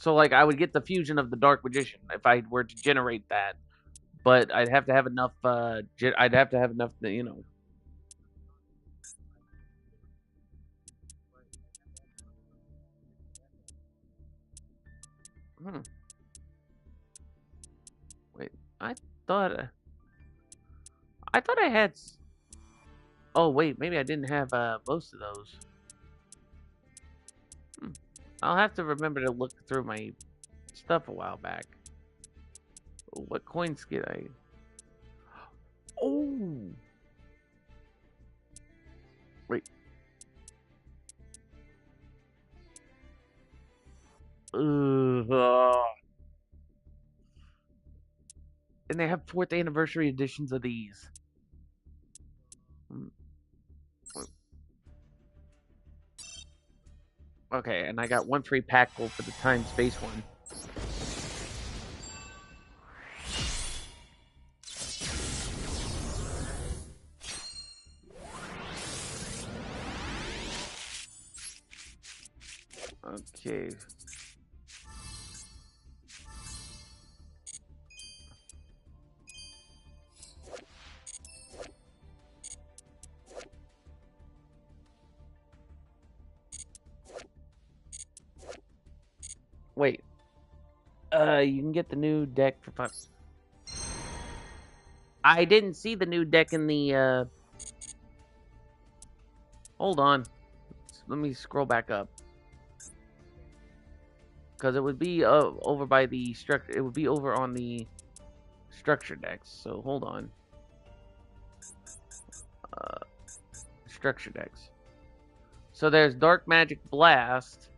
So, like, I would get the fusion of the Dark Magician if I were to generate that. But I'd have to have enough, I'd have to have enough, you know. Wait, I thought, I thought I had, oh, wait, maybe I didn't have, most of those. I'll have to remember to look through my stuff a while back. What coins get I? Oh! Wait. Ugh. And they have 4th anniversary editions of these. Okay, and I got one free pack gold for the time space one. Okay. Wait. You can get the new deck for fun. I didn't see the new deck in the, Hold on. Let me scroll back up. Because it would be over by the structure. It would be over on the structure decks. So hold on. Uh, structure decks. So there's Dark Magic Blast.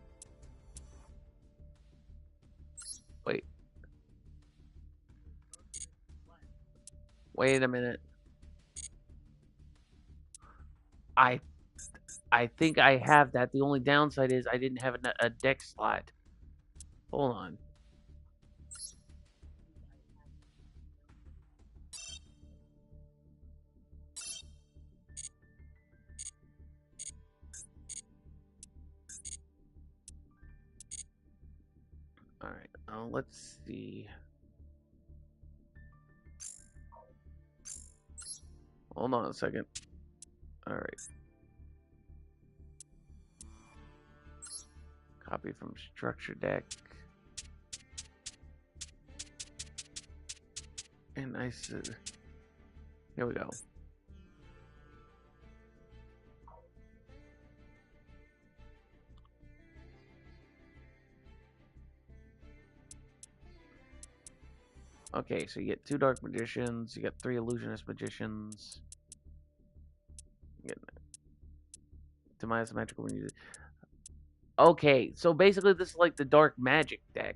Wait. Wait a minute. I think I have that. The only downside is I didn't have a deck slot. Hold on. Alright, let's see. Hold on a second. Alright. Copy from structure deck. And I said, here we go. Okay, so you get 2 Dark Magicians, you get 3 Illusionist Magicians. You get Demise Magical when you. Okay, so basically this is like the Dark Magic deck.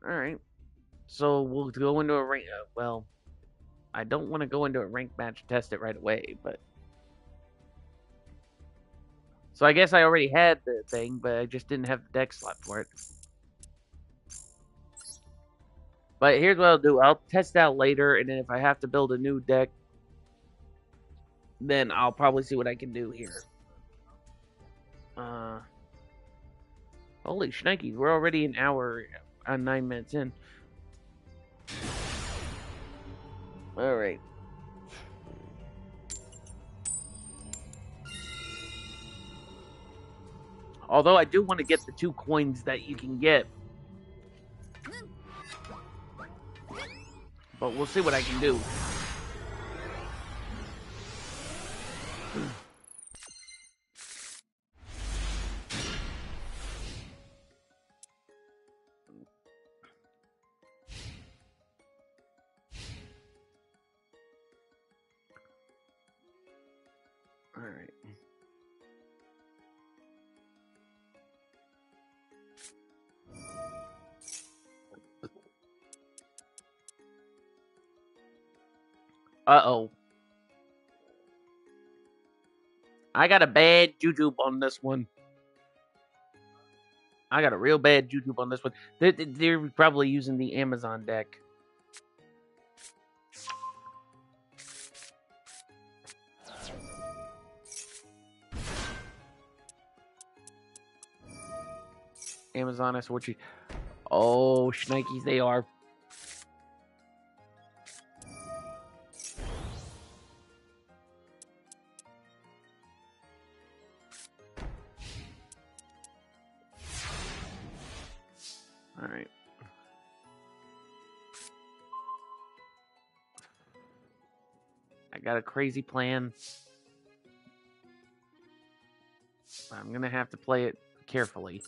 Alright. So we'll go into a rank. Well, I don't want to go into a rank match and test it right away, but. So I guess I already had the thing, but I just didn't have the deck slot for it. But here's what I'll do. I'll test out later, and then if I have to build a new deck, then I'll probably see what I can do here. Holy shnikes, we're already an hour and 9 minutes in. Alright. Although I do want to get the 2 coins that you can get. But we'll see what I can do. Alright. Uh-oh. I got a bad juju on this one. I got a real bad juju on this one. They're probably using the Amazon deck. Amazon, that's what you. Oh, shnikes, they are. Alright. I got a crazy plan. I'm gonna have to play it carefully.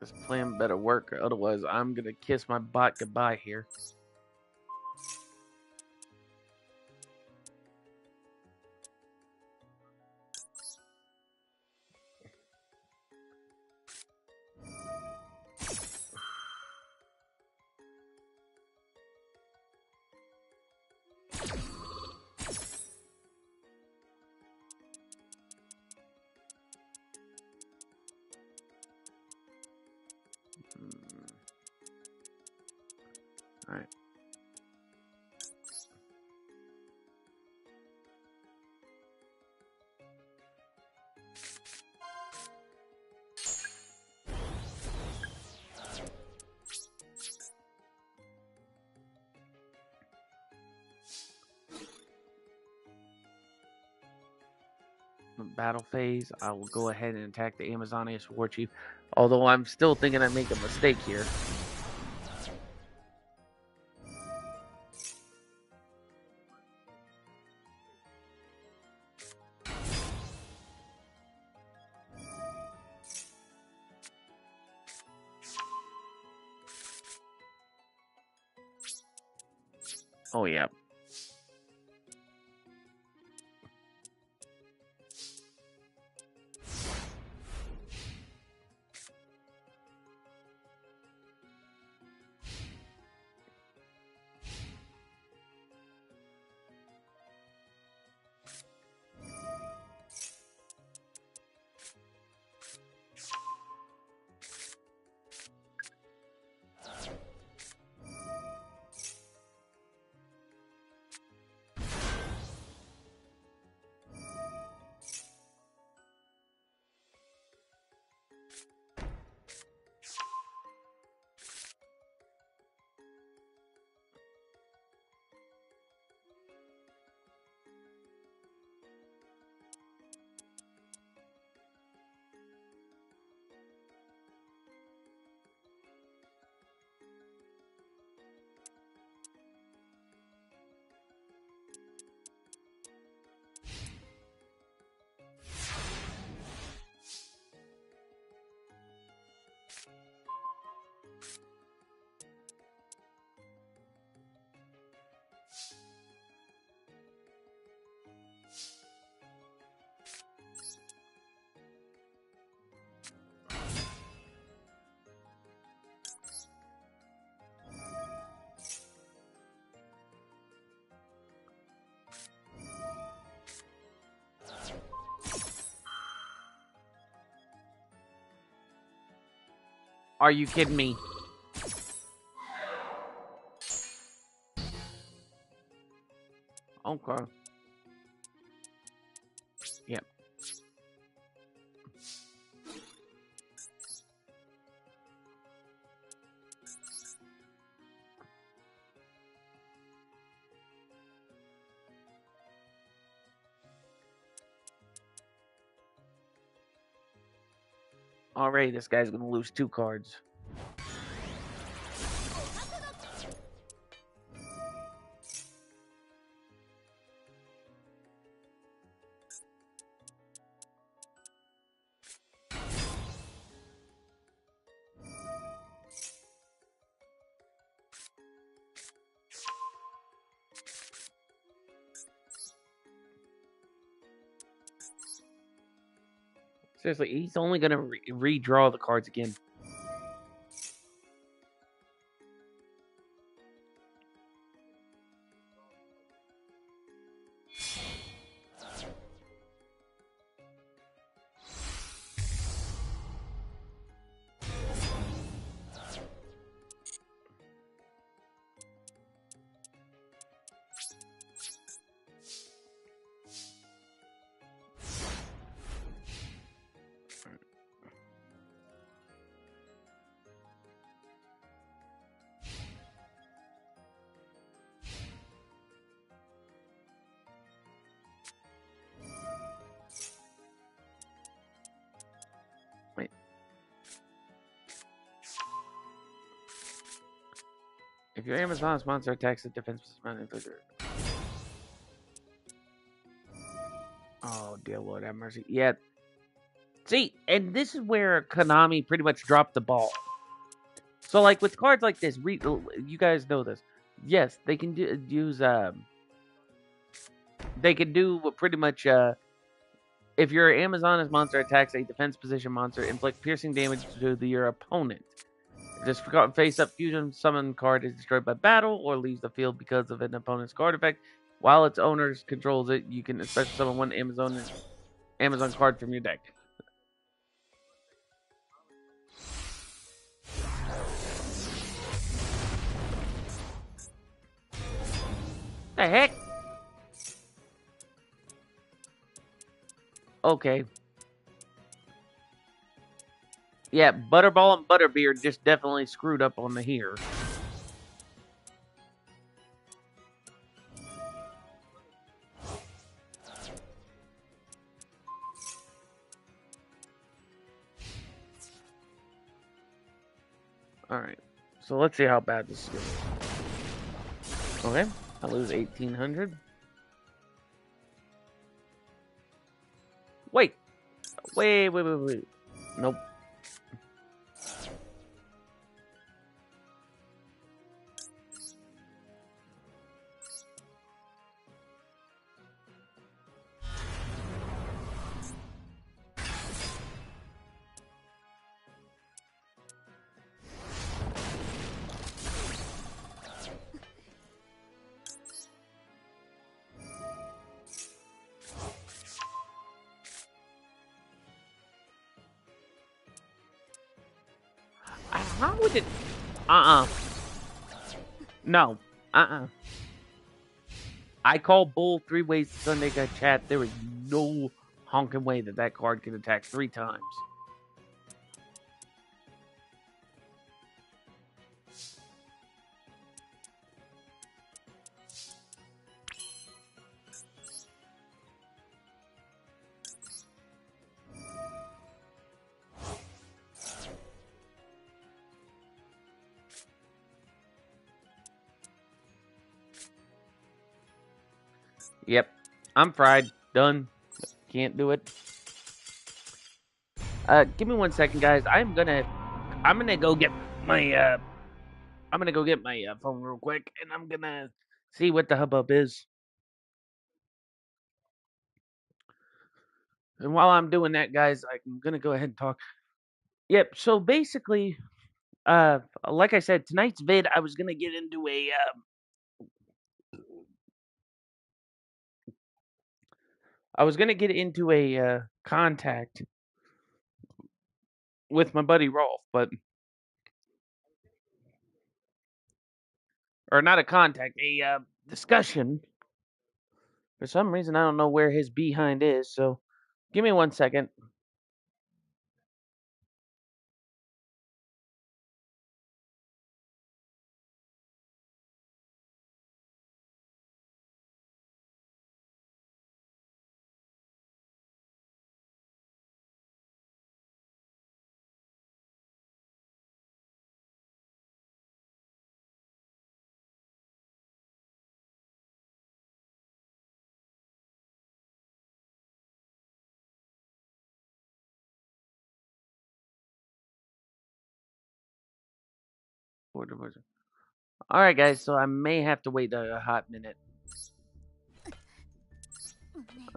This plan better work, or otherwise I'm gonna kiss my bot goodbye here. All right. Battle phase, I will go ahead and attack the Amazonius War Chief. Although I'm still thinking I make a mistake here. Oh yeah. Are you kidding me? Okay. Yep. Alright, this guy's gonna lose 2 cards. Seriously, he's only gonna redraw the cards again. Wait. If your Amazon's monster attacks the defense inflictor. Oh, dear Lord, have mercy. Yeah. See, and this is where Konami pretty much dropped the ball. So, like with cards like this, you guys know this. Yes, they can use they can do what pretty much if your Amazoness monster attacks a defense position monster, inflict piercing damage to your opponent. If this face-up fusion summon card is destroyed by battle or leaves the field because of an opponent's card effect, while its owner controls it, you can special summon one Amazon card from your deck. The heck? Okay. Yeah, Butterball and Butterbeer just definitely screwed up on the here. Alright. So let's see how bad this is going to be. Okay. I lose 1,800. Wait. Wait. Nope. How would it... No. I call bull 3 ways to Sunday got chat. There is no honking way that card can attack 3 times. Yep. I'm fried. Done. Can't do it. Give me 1 second, guys. I'm gonna go get my phone real quick, and I'm gonna see what the hubbub is. And while I'm doing that, guys, I'm gonna go ahead and talk. Yep. So basically, like I said, tonight's vid, I was gonna get into a contact with my buddy Rolf, but or not a contact, a discussion. For some reason, I don't know where his behind is. So, give me 1 second. All right, guys. So I may have to wait a hot minute.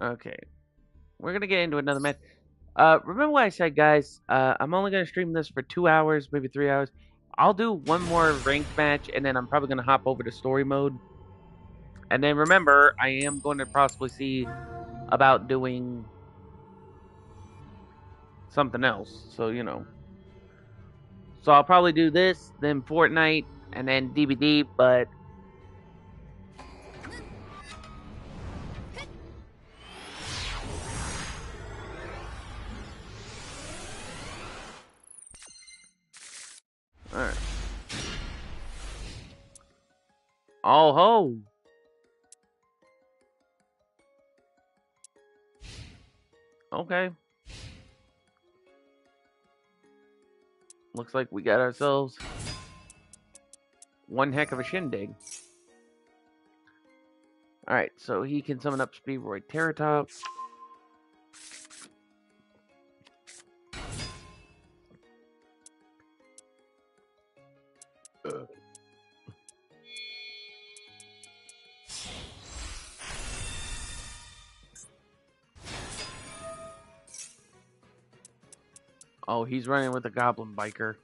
Okay, we're gonna get into another match. Remember what I said, guys? I'm only gonna stream this for 2 hours, maybe 3 hours. I'll do one more ranked match, and then I'm probably gonna hop over to story mode. And then remember, I am going to possibly see about doing something else. So you know. So I'll probably do this, then Fortnite, and then DVD. But all right. Oh ho. Okay. Looks like we got ourselves one heck of a shindig. Alright, so he can summon up Speedroid Terratops. Oh, he's running with a goblin biker.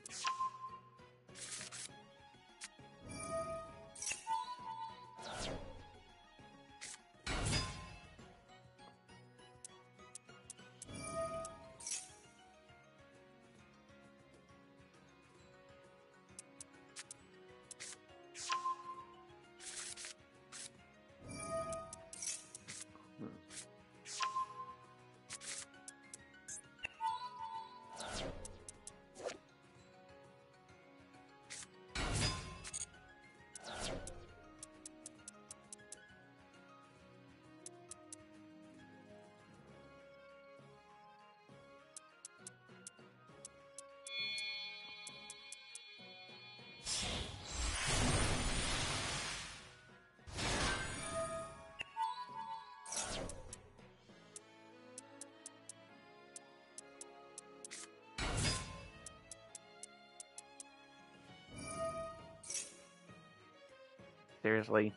Seriously.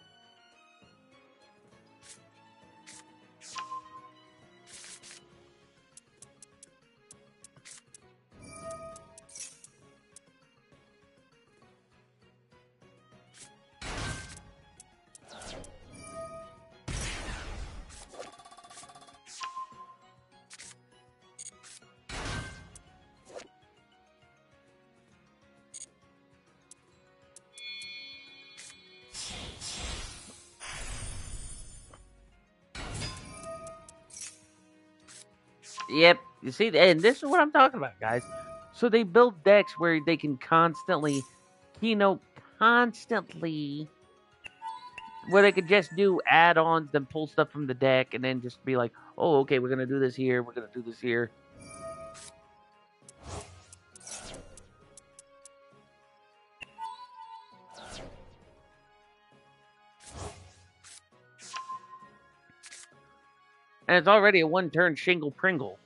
Yep. You see, and this is what I'm talking about, guys. So they build decks where they can constantly, constantly, where they could just do add-ons, then pull stuff from the deck, and then just be like, oh, okay, we're gonna do this here, we're gonna do this here. And it's already a one-turn Shingle Pringle.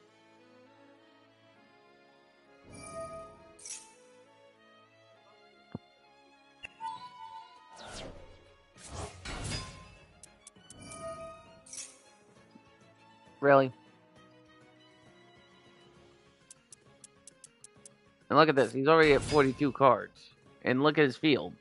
Really? And look at this. He's already at 42 cards. And look at his field.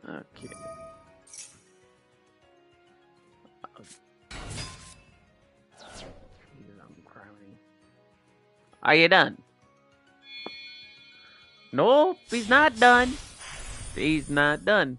Okay. Are you done? Nope, he's not done. He's not done.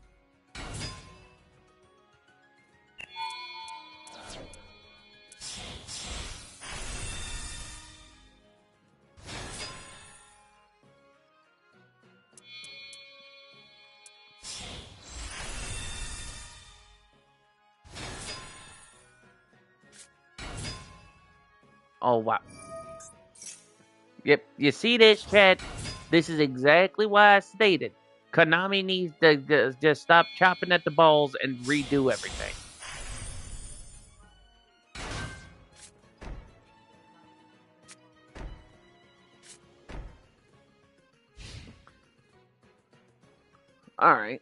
Oh, wow. Yep, you see this, chat? This is exactly why I stated Konami needs to just stop chopping at the balls and redo everything. Alright.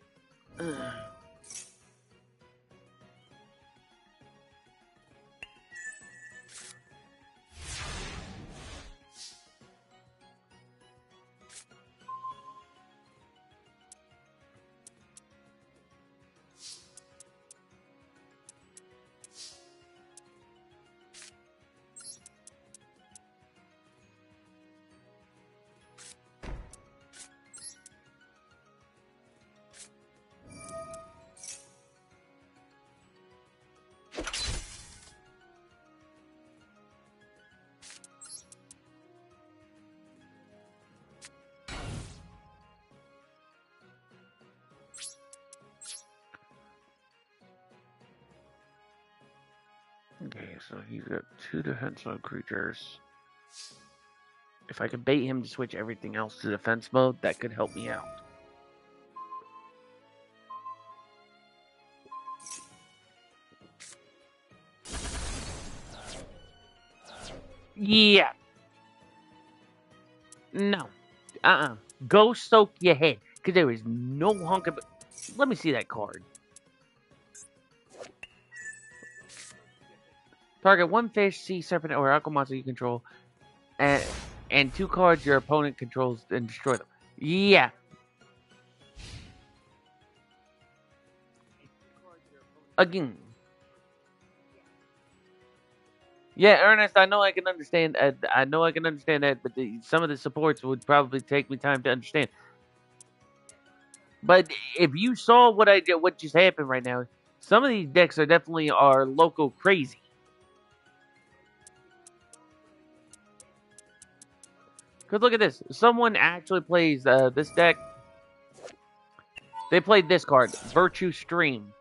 Okay, so he's got 2 defensive creatures. If I could bait him to switch everything else to defense mode, that could help me out. Yeah. No. Go soak your head, because there is no hunk of... Let me see that card. Target one fish, sea serpent, or aqua monster you control, and 2 cards your opponent controls and destroy them. Yeah. Again. Yeah, Ernest, I know I can understand. I know I can understand that, but some of the supports would probably take me time to understand. But if you saw what just happened right now, some of these decks are definitely loco crazy. Because look at this. Someone actually plays this deck. They played this card, Virtue Stream,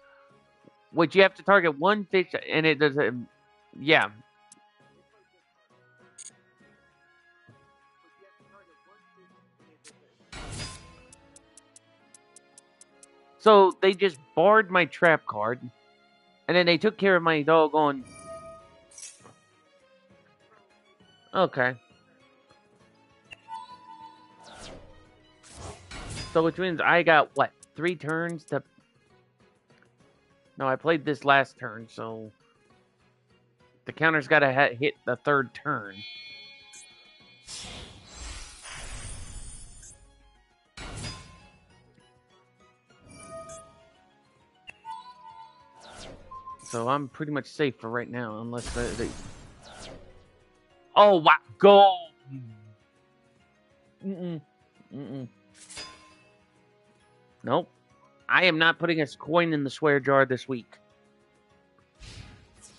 which you have to target one fish, and it does. Yeah. So they just barred my trap card, and then they took care of my doggone. Okay. So which means I got what, 3 turns to. No, I played this last turn, so the counter's got to hit the 3rd turn. So I'm pretty much safe for right now, unless they... Oh, wow. Go! Nope. I am not putting a coin in the swear jar this week.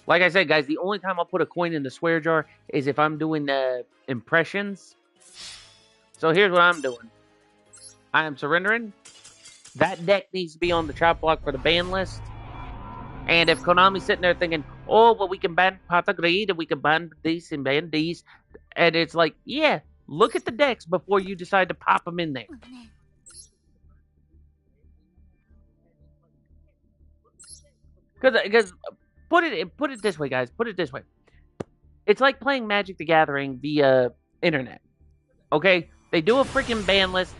Like I said, guys, the only time I'll put a coin in the swear jar is if I'm doing impressions. So here's what I'm doing. I am surrendering. That deck needs to be on the chop block for the ban list. And if Konami's sitting there thinking, oh, well, we can ban Patagreed and we can ban these and ban these. And it's like, yeah, look at the decks before you decide to pop them in there. Because put it this way, guys. Put it this way. It's like playing Magic the Gathering via internet. Okay? They do a freaking ban list,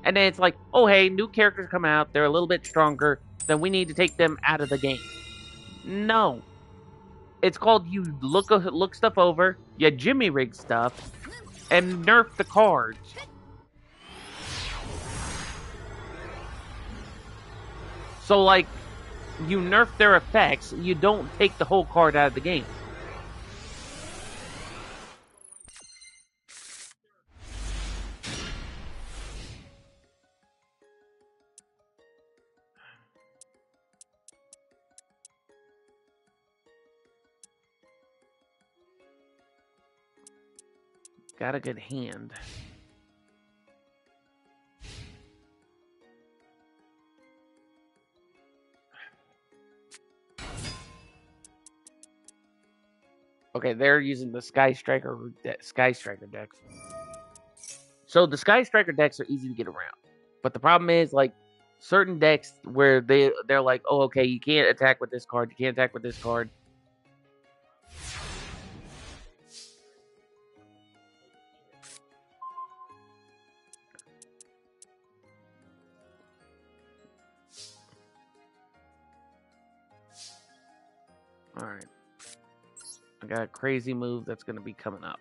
and then it's like, oh, hey, new characters come out. They're a little bit stronger. Then we need to take them out of the game. No. It's called you look stuff over, you Jimmy rig stuff, and nerf the cards. So, like, you nerf their effects, you don't take the whole card out of the game. Got a good hand. Okay, they're using the Sky Striker decks. So the Sky Striker decks are easy to get around. But the problem is, like, certain decks where they're like, oh, okay, you can't attack with this card, you can't attack with this card. Alright. I got a crazy move that's going to be coming up.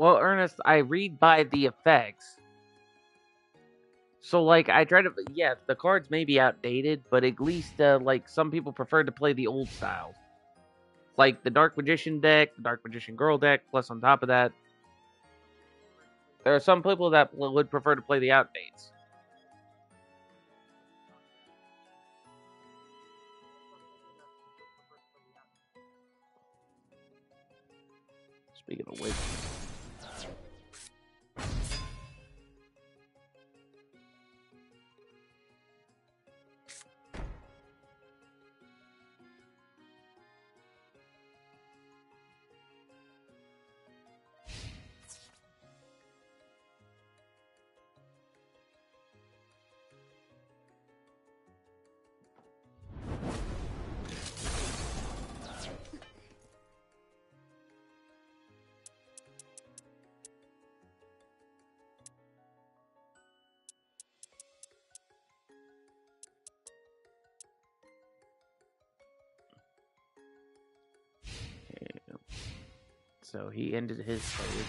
Well, Ernest, I read by the effects. So, like, I try to, yeah, the cards may be outdated, but at least, like, some people prefer to play the old styles. Like the Dark Magician deck, the Dark Magician Girl deck, plus on top of that, there are some people that would prefer to play the outdates. Speaking of which. So he ended his phase.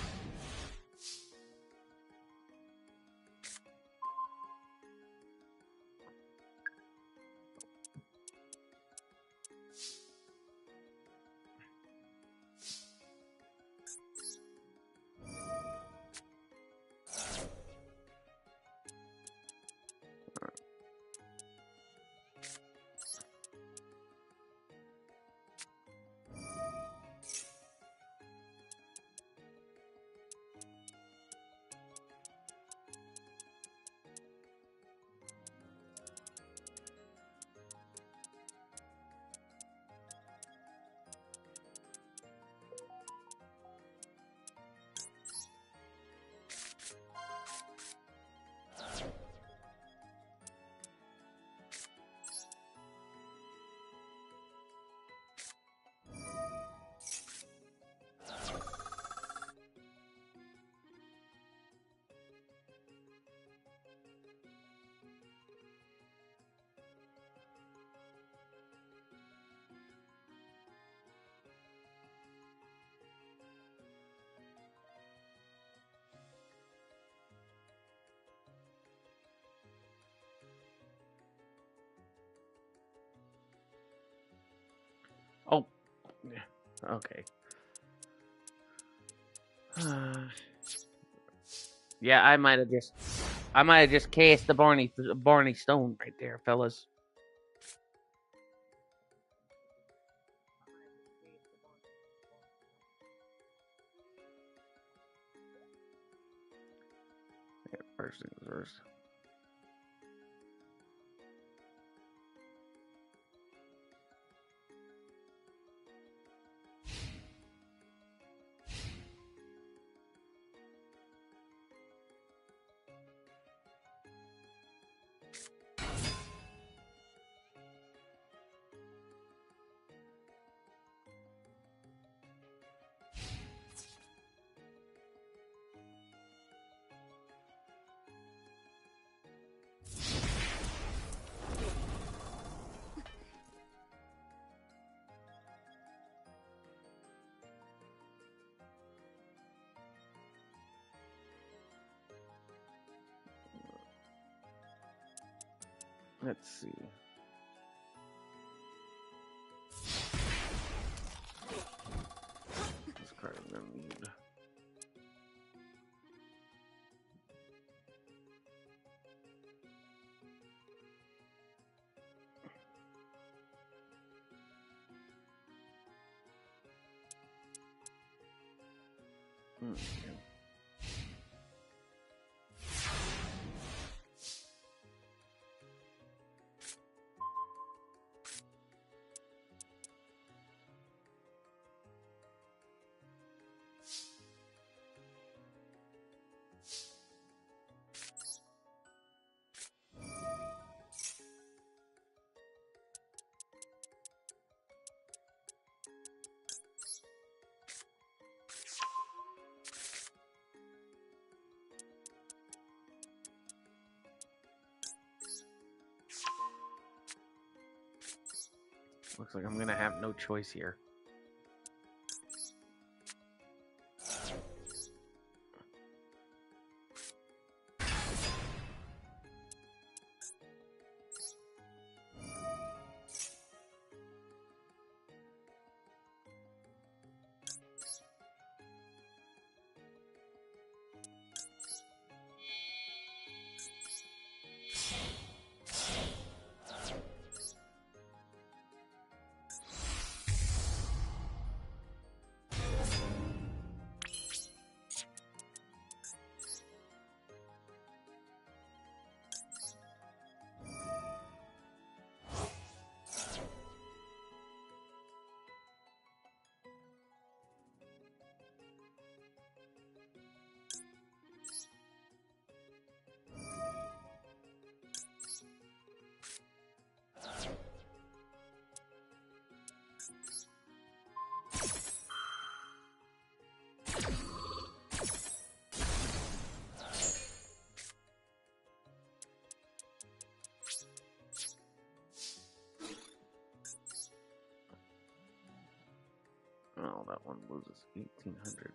Oh, okay. Yeah, I might have just cast the Barney Stone right there, fellas. Yeah, first things first. Let's see. This card I'm gonna need. Okay. Looks like I'm gonna have no choice here. Oh, that one loses 1800.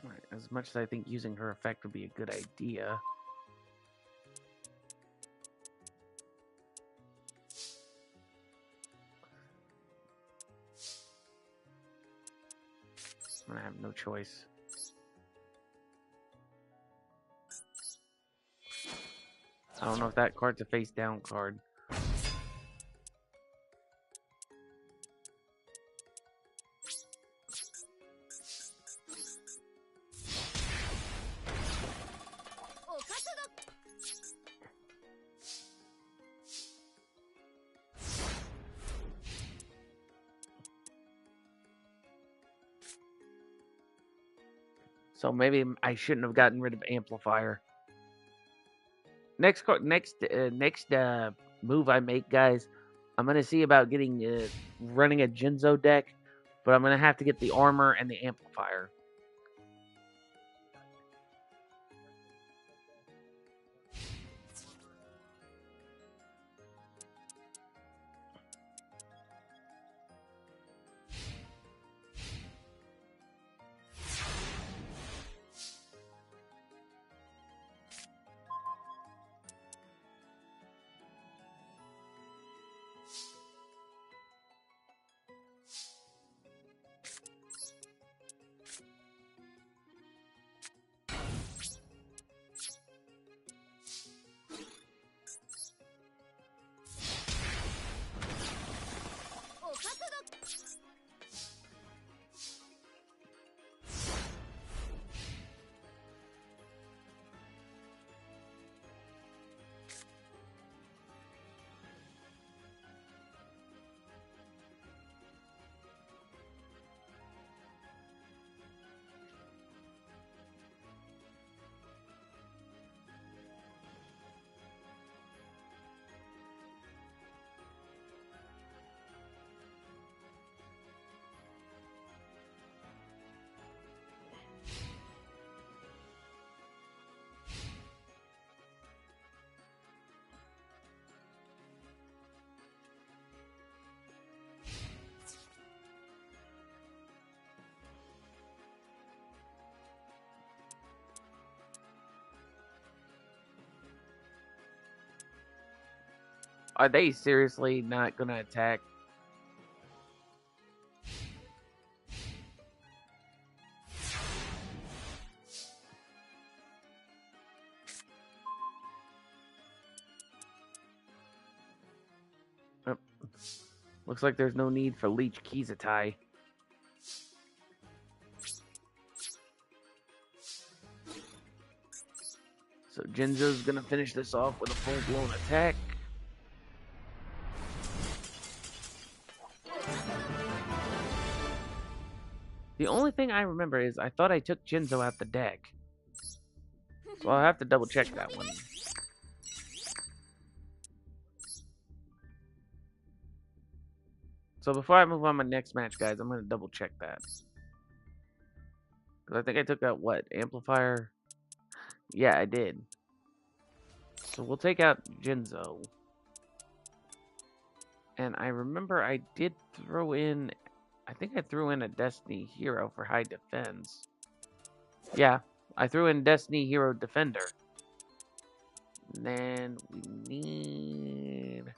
Right, as much as I think using her effect would be a good idea. I have no choice. I don't know if that card's a face down card. So maybe I shouldn't have gotten rid of Amplifier. Next move I make, guys, I'm gonna see about getting running a Jinzo deck, but I'm gonna have to get the armor and the Amplifier. Are they seriously not gonna attack? Oh, looks like there's no need for Leech Kizatai. So Jinzo's gonna finish this off with a full-blown attack. The only thing I remember is I thought I took Jinzo out the deck. So I'll have to double check that one. So before I move on my next match, guys, I'm gonna double check that. Because I think I took out what? Amplifier? Yeah, I did. So we'll take out Jinzo. And I remember I did throw in, I think I threw in a Destiny Hero for high defense. Yeah, I threw in Destiny Hero Defender. And then we need...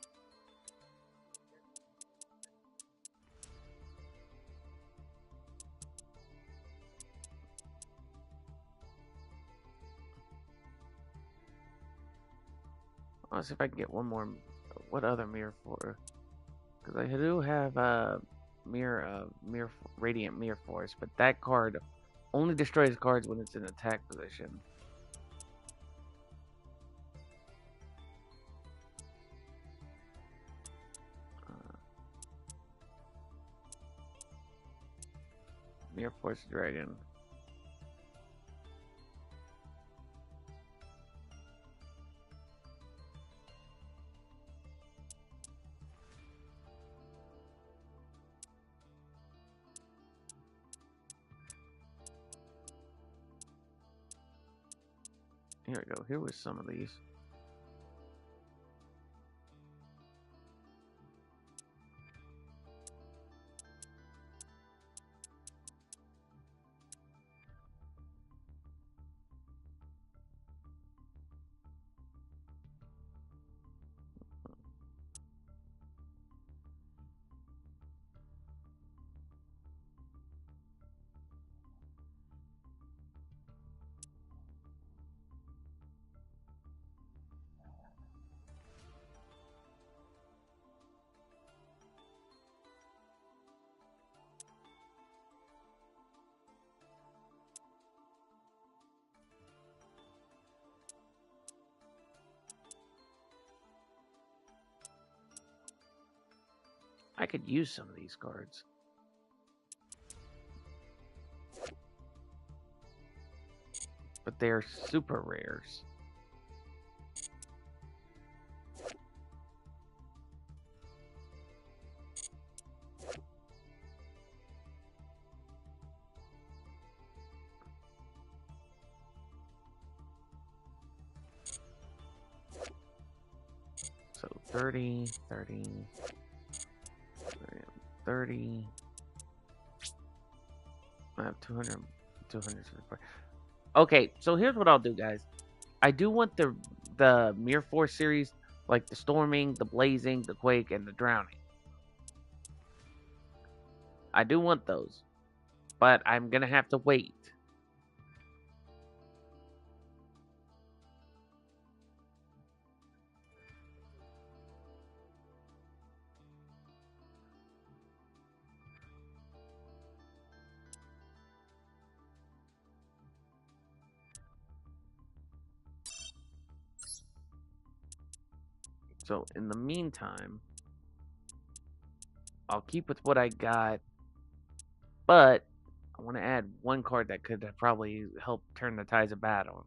Let's see if I can get one more. What other mirror for? Because I do have mirror radiant mirror force, but that card only destroys cards when it's in attack position. Mirror force dragon. Here we go. Here was some of these. I could use some of these cards. But they're super rares. So 30, 30, 30. I have 200, 200. Okay, so here's what I'll do, guys. I do want the Mirror Force series, like the Storming, the Blazing, the Quake, and the Drowning. I do want those, but I'm gonna have to wait. So in the meantime, I'll keep with what I got, but I want to add one card that could probably help turn the tides of battle.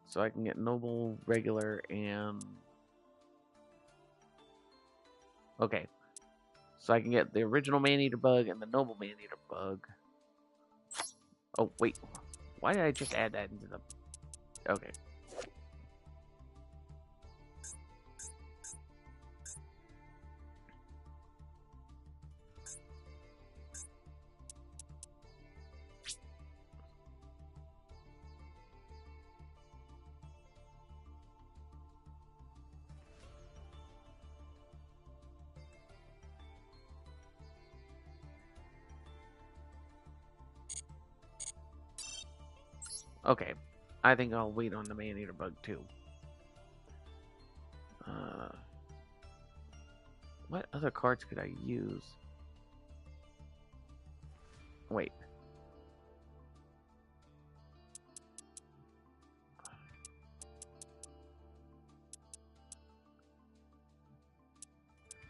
So I can get Noble, Regular, and... Okay. So I can get the original Man-Eater Bug and the Noble Man-Eater Bug. Oh, wait. Why did I just add that into the... Okay. Okay. I think I'll wait on the Man-Eater Bug, too. What other cards could I use? Wait.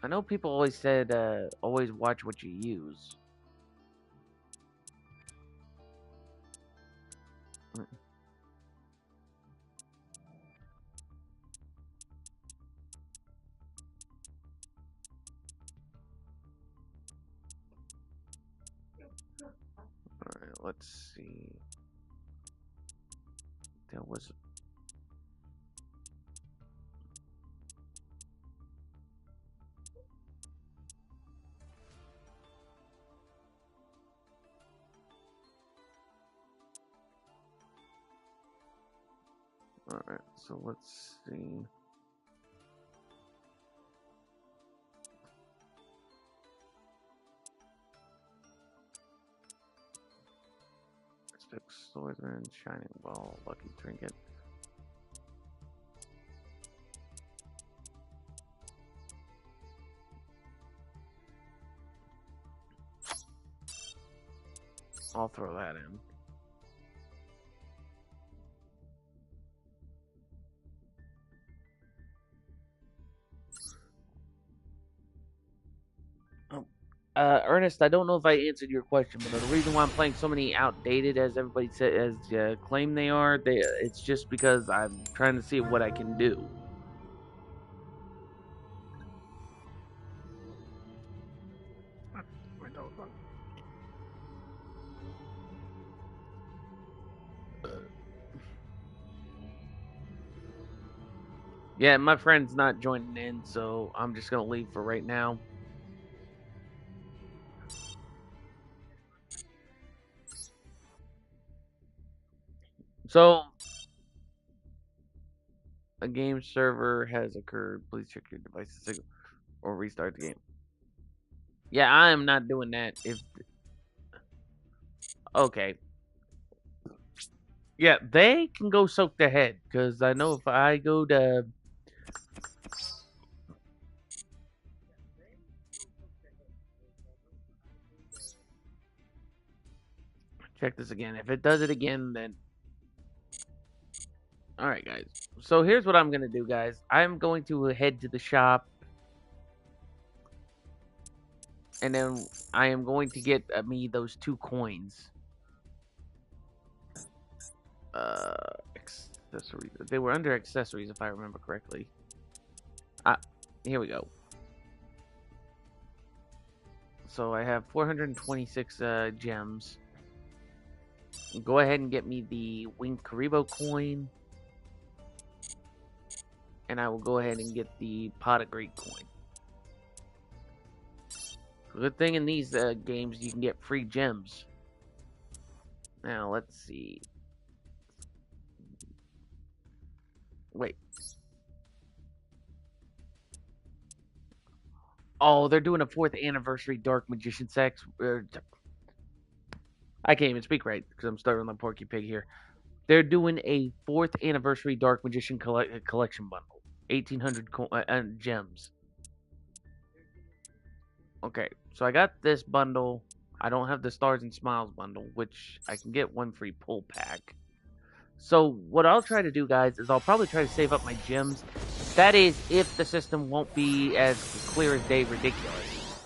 I know people always said, always watch what you use. Alright, let's see. There was. Alright, so let's see. Six Swordsman, Shining Ball, Lucky Trinket. I'll throw that in. Ernest, I don't know if I answered your question, but the reason why I'm playing so many outdated, as everybody said, as claim they are, it's just because I'm trying to see what I can do. Yeah, my friend's not joining in, so I'm just gonna leave for right now. So, a game server has occurred. Please check your device's signal or restart the game. Yeah, I am not doing that. Okay. Yeah, they can go soak their head, because I know if I go to. Check this again. If it does it again, then. Alright, guys. So here's what I'm going to do, guys. I'm going to head to the shop. And then I am going to get me those 2 coins. Accessories. They were under accessories, if I remember correctly. Here we go. So I have 426 gems. Go ahead and get me the Winged Karibo coin. And I will go ahead and get the Pot of Great coin. Good thing in these games you can get free gems. Now, let's see. Wait. Oh, they're doing a 4th anniversary Dark Magician sex. I can't even speak right because I'm starting on Porky Pig here. They're doing a 4th anniversary Dark Magician collection bundle. 1,800 gems. Okay, so I got this bundle. I don't have the Stars and Smiles bundle, which I can get 1 free pull pack. So what I'll try to do, guys, is I'll probably try to save up my gems. That is, if the system won't be as clear as day ridiculous.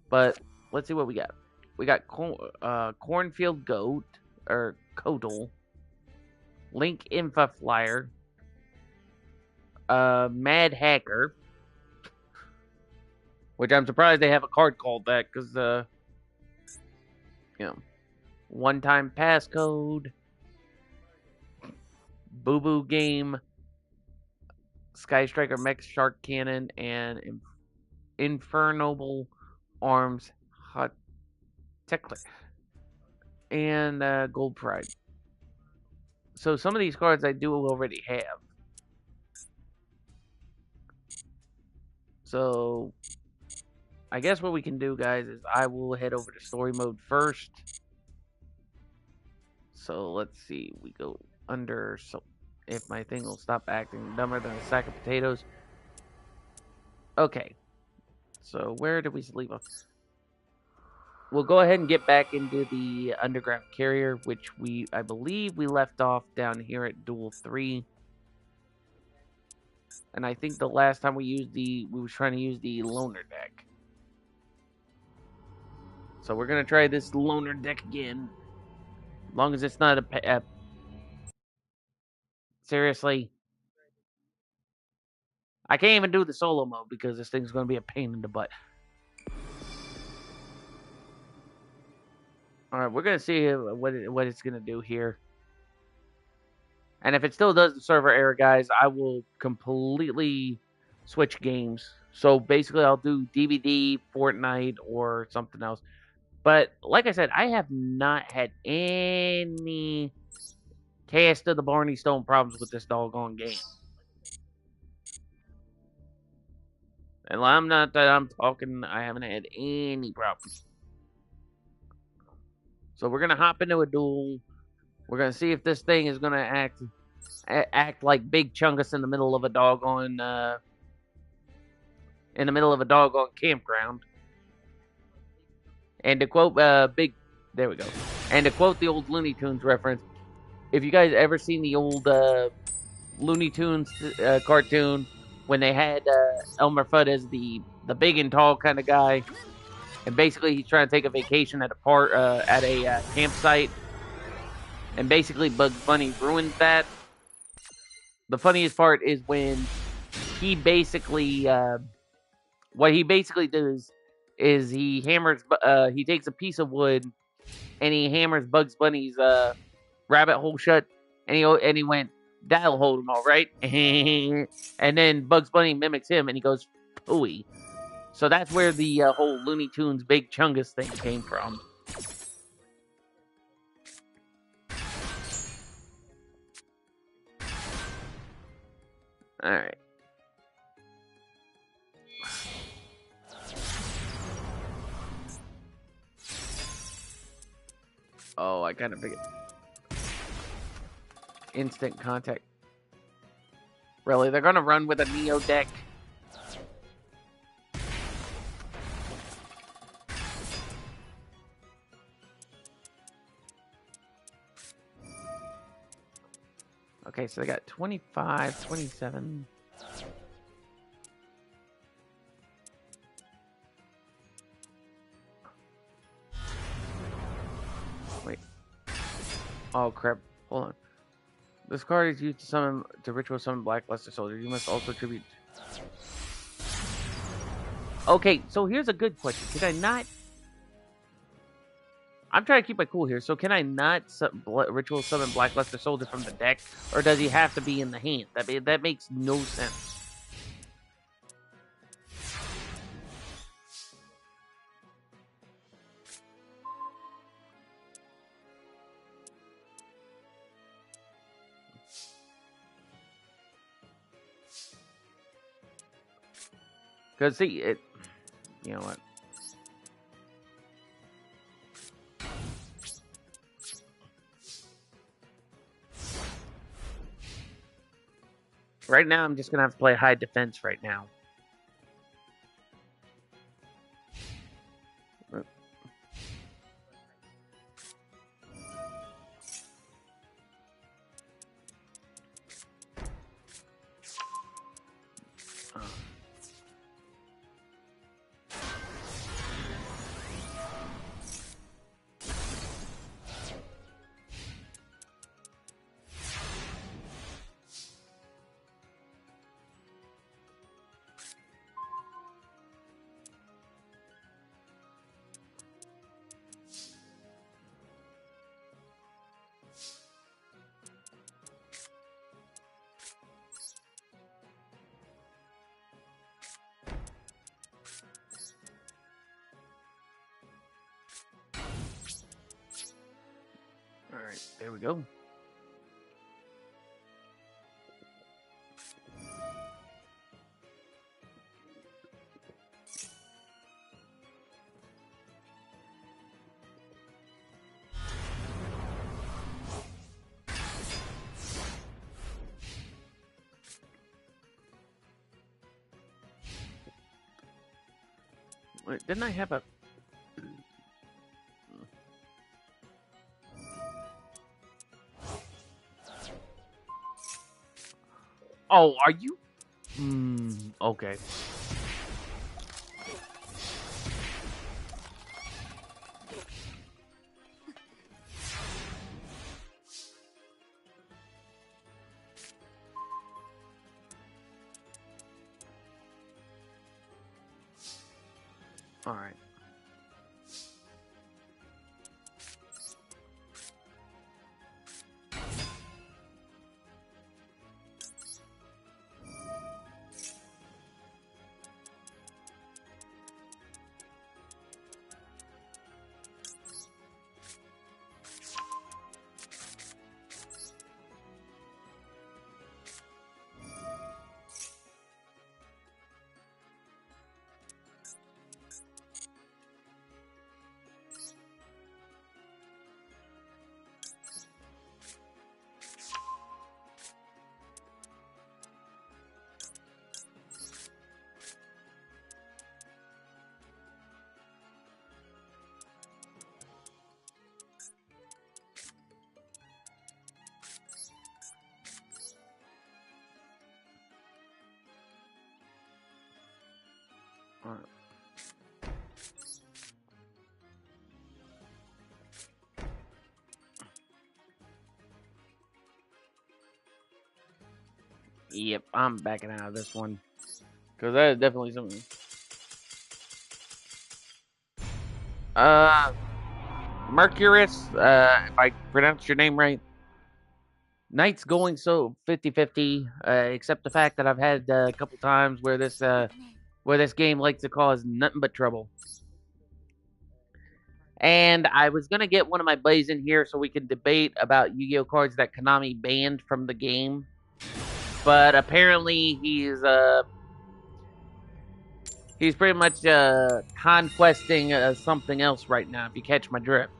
But let's see what we got. We got Cornfield Goat, or Codal, Link Infa Flyer, Mad Hacker, which I'm surprised they have a card called that, because, you know, one-time passcode, Boo Boo Game, Sky Striker Mech Shark Cannon, and Infernal Arms Hot Techler, and Gold Pride. So some of these cards I do already have. So I guess what we can do, guys, is I will head over to story mode first. So let's see. We go under. So if my thing will stop acting dumber than a sack of potatoes. Okay. So where did we leave off? We'll go ahead and get back into the underground carrier, which I believe we left off down here at Duel 3. And I think the last time we was trying to use the loner deck. So we're gonna try this loner deck again. As long as it's not a seriously. I can't even do the solo mode because this thing's gonna be a pain in the butt. All right, we're gonna see what it's gonna do here. And if it still does the server error, guys, I will completely switch games. So basically, I'll do DVD, Fortnite, or something else. But like I said, I have not had any cast of the Barney Stone problems with this doggone game. And I'm not that I'm talking, I haven't had any problems. So we're gonna hop into a duel. We're gonna see if this thing is gonna act like Big Chungus in the middle of a doggone campground. And to quote there we go. And to quote the old Looney Tunes reference, if you guys ever seen the old Looney Tunes cartoon when they had Elmer Fudd as the big and tall kind of guy, and basically he's trying to take a vacation at a campsite, and basically Bugs Bunny ruins that. The funniest part is when he basically what he basically does is he takes a piece of wood and he hammers Bugs Bunny's rabbit hole shut, and he went, "That'll hold him all right." And then Bugs Bunny mimics him, and he goes, "Pooey." So that's where the whole Looney Tunes Big Chungus thing came from. All right. Oh, I kind of figured. Instant contact. Really? They're going to run with a Neo deck? Okay, so they got 25, 27. Wait. Oh, crap. Hold on. This card is used to ritual summon Black Luster Soldier. You must also tribute. Okay, so here's a good question. Can I not? I'm trying to keep my cool here. So can I not ritual summon Black Luster Soldier from the deck, or does he have to be in the hand? That makes no sense. Because see, you know what? Right now, I'm just gonna have to play high defense right now. All right, there we go. Wait, didn't I have a? Oh, are you? Okay. All right. All right. Yep, I'm backing out of this one because that is definitely something. Uh, Mercurius, if I pronounce your name right. Knight's going so 50-50, except the fact that I've had a couple times where this game likes to cause nothing but trouble. And I was gonna get one of my buddies in here so we could debate about Yu-Gi-Oh cards that Konami banned from the game, but apparently he's pretty much conquesting something else right now. If you catch my drift.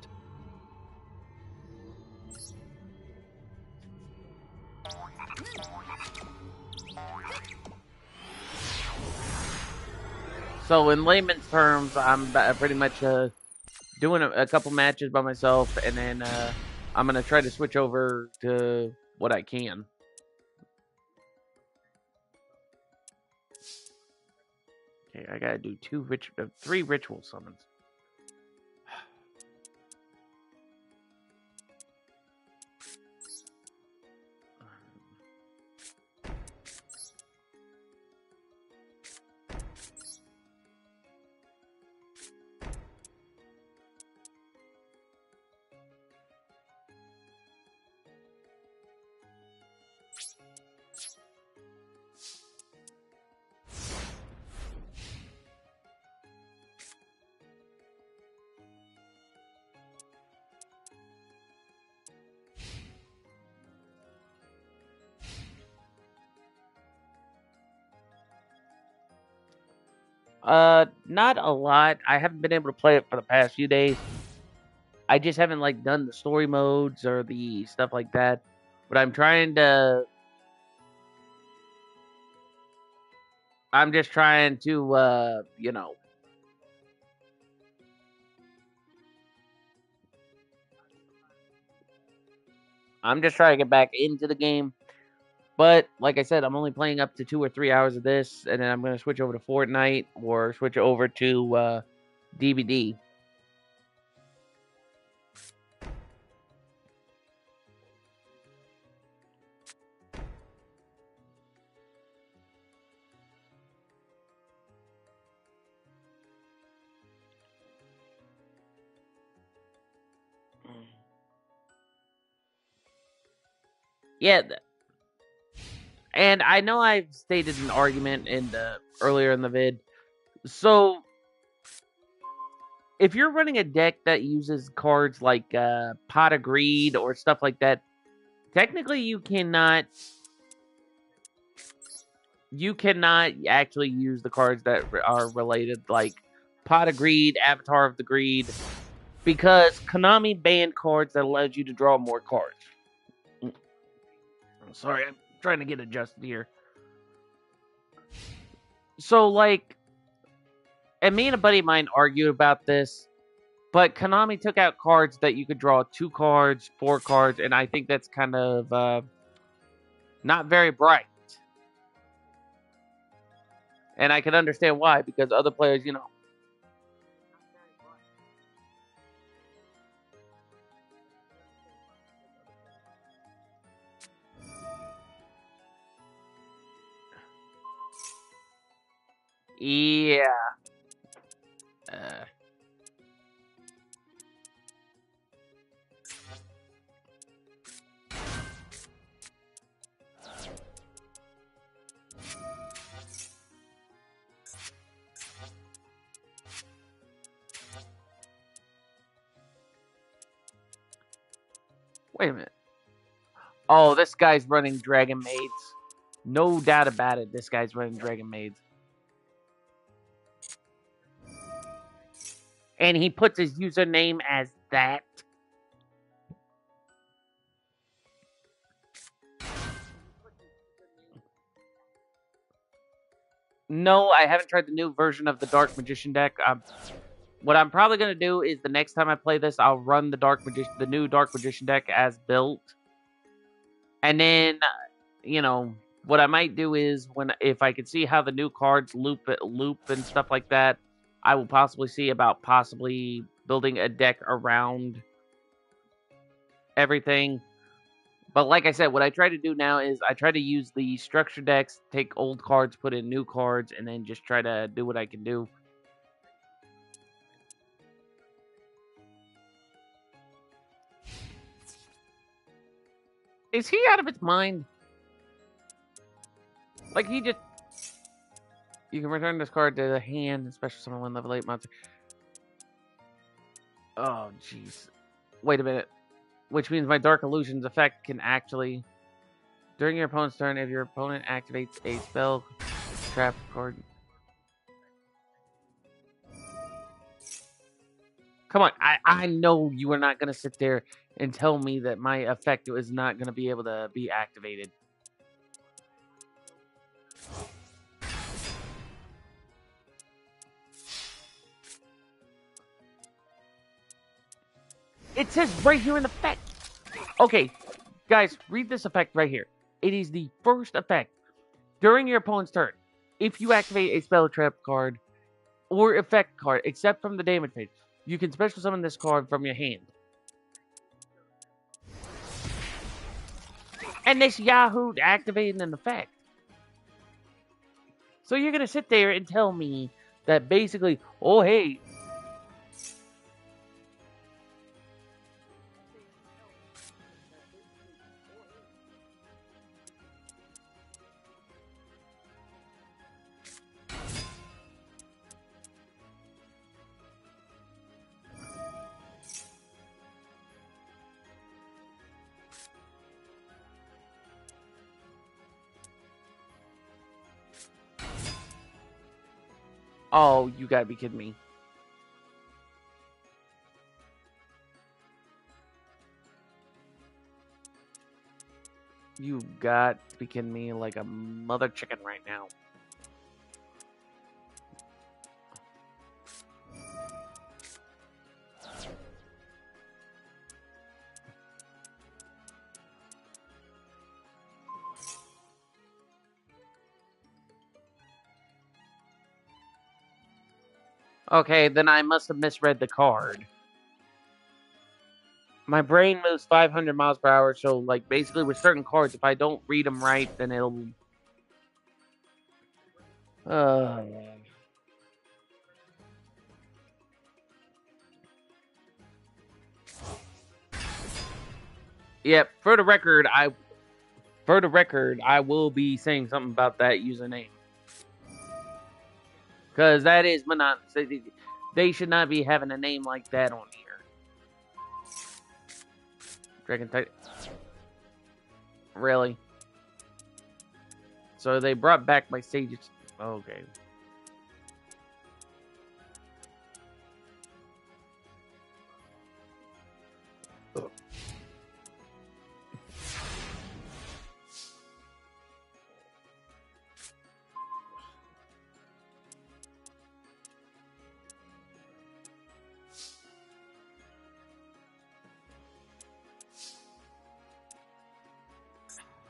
So in layman's terms, I'm pretty much doing a couple matches by myself, and then I'm gonna try to switch over to what I can. Okay, I gotta do three ritual summons. Not a lot. I haven't been able to play it for the past few days. I just haven't like done the story modes or the stuff like that. But I'm just trying to I'm just trying to get back into the game. But like I said, I'm only playing up to 2 or 3 hours of this, and then I'm gonna switch over to Fortnite or switch over to DVD. Yeah, and I know I've stated an argument in the earlier in the vid. So if you're running a deck that uses cards like Pot of Greed or stuff like that, technically you cannot actually use the cards that are related, like Pot of Greed, Avatar of the Greed, because Konami banned cards that allows you to draw more cards. Sorry, I'm trying to get adjusted here. So, like, and me and a buddy of mine argued about this, but Konami took out cards that you could draw 2 cards, 4 cards, and I think that's kind of not very bright. And I can understand why, because other players, you know. Yeah. Uh, Wait a minute. Oh, this guy's running Dragon Maids. No doubt about it. This guy's running Dragon Maids. And he puts his username as that. No, I haven't tried the new version of the Dark Magician deck. What I'm probably gonna do is the next time I play this, I'll run the new Dark Magician deck as built, and then you know what I might do is if I can see how the new cards loop and stuff like that, I will possibly see about possibly building a deck around everything. But like I said, what I try to do now is I try to use the structure decks, take old cards, put in new cards, and then just try to do what I can do. Is he out of his mind? Like he just you can return this card to the hand, especially summon one level 8 monster. Oh jeez. Wait a minute. Which means my Dark Illusions effect can actually during your opponent's turn, if your opponent activates a spell trap card. Come on, I know you are not gonna sit there and tell me that my effect is not gonna be able to be activated. It says right here in the effect. Okay, guys, read this effect right here. It is the first effect during your opponent's turn. If you activate a spell trap card or effect card, except from the damage phase, you can special summon this card from your hand. And this Yahoo activated an effect. So you're gonna sit there and tell me that basically, oh hey, oh, you gotta be kidding me. You got to be kidding me like a mother chicken right now. Okay, then I must have misread the card. My brain moves 500 miles per hour, so like basically with certain cards, if I don't read them right, then it'll. Uh, Yep. For the record, I will be saying something about that username because that is monotonous. They should not be having a name like that on here. Dragon Titan. Really? So they brought back my sages. Okay.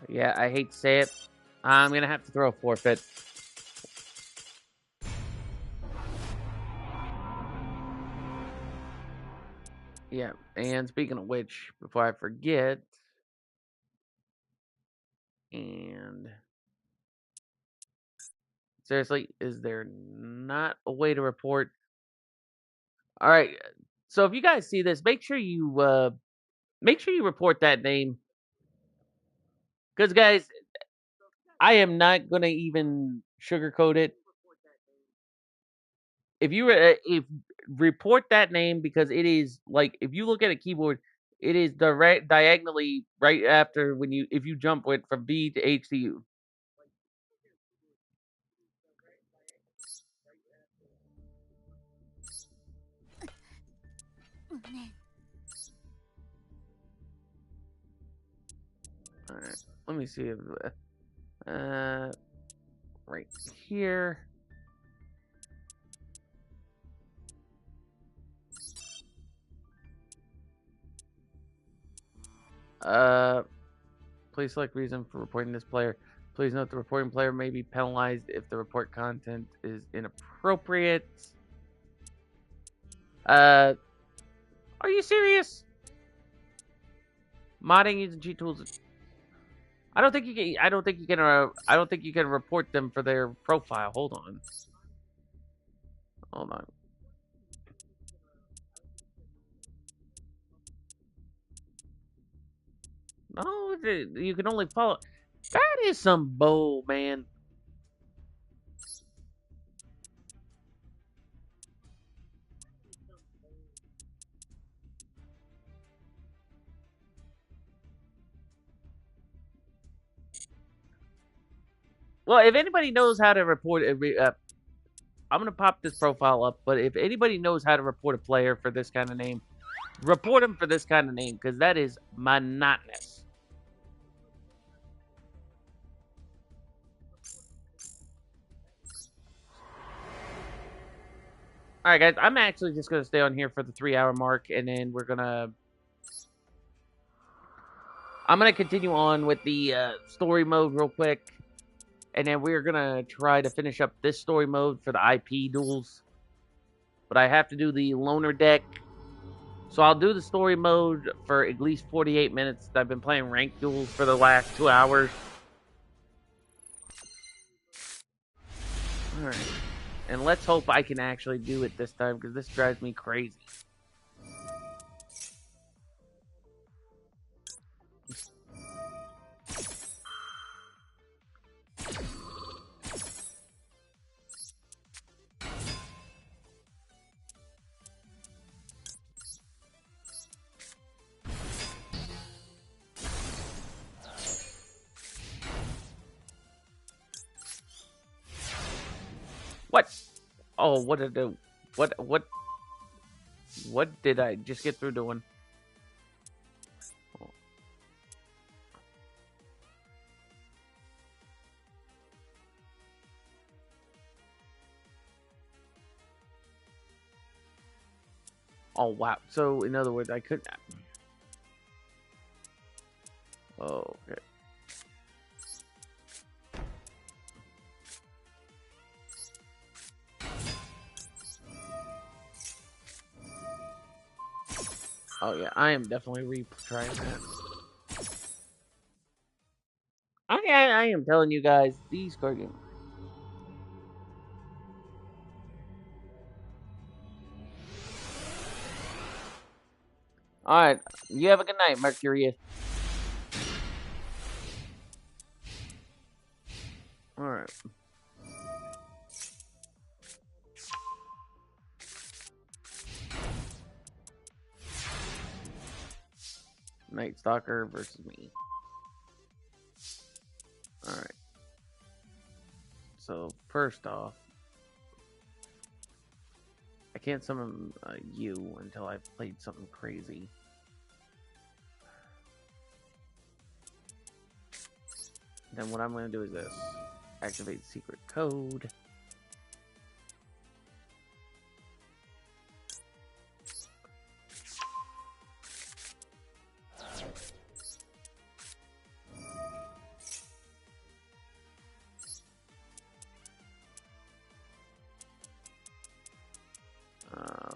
Yeah, I hate to say it. I'm gonna have to throw a forfeit. Yeah, and speaking of which, before I forget, and seriously, is there not a way to report? All right, so if you guys see this, make sure you report that name, because guys, I am not gonna even sugarcoat it. If report that name because it is like if you look at a keyboard, it is direct diagonally right after when you if you jump with from B to H to U. All right, let me see if uh right here. Uh, please select reason for reporting this player. Please note the reporting player may be penalized if the report content is inappropriate. Uh, are you serious? Modding using cheat tools. I don't think you can. I don't think you can. I don't think you can report them for their profile. Hold on. Hold on. No, you can only follow. That is some bull, man. Well, if anybody knows how to report I'm gonna pop this profile up. But if anybody knows how to report a player for this kind of name, report him for this kind of name because that is monotonous. All right, guys. I'm actually just gonna stay on here for the 3 hour mark, and then I'm gonna continue on with the story mode real quick, and then we're gonna try to finish up this story mode for the IP duels. But I have to do the loner deck, so I'll do the story mode for at least 48 minutes. I've been playing ranked duels for the last 2 hours. All right, and let's hope I can actually do it this time because this drives me crazy. What? Oh, what did I? What did I just get through doing? Oh wow! So in other words, I could. Oh, okay. Oh yeah, I am definitely retrying that. I am telling you guys, these card games. All right, you have a good night, Mercury. All right. Night Stalker versus me. All right. So first off, I can't summon you until I've played something crazy. Then what I'm going to do is this: activate secret code. Uh,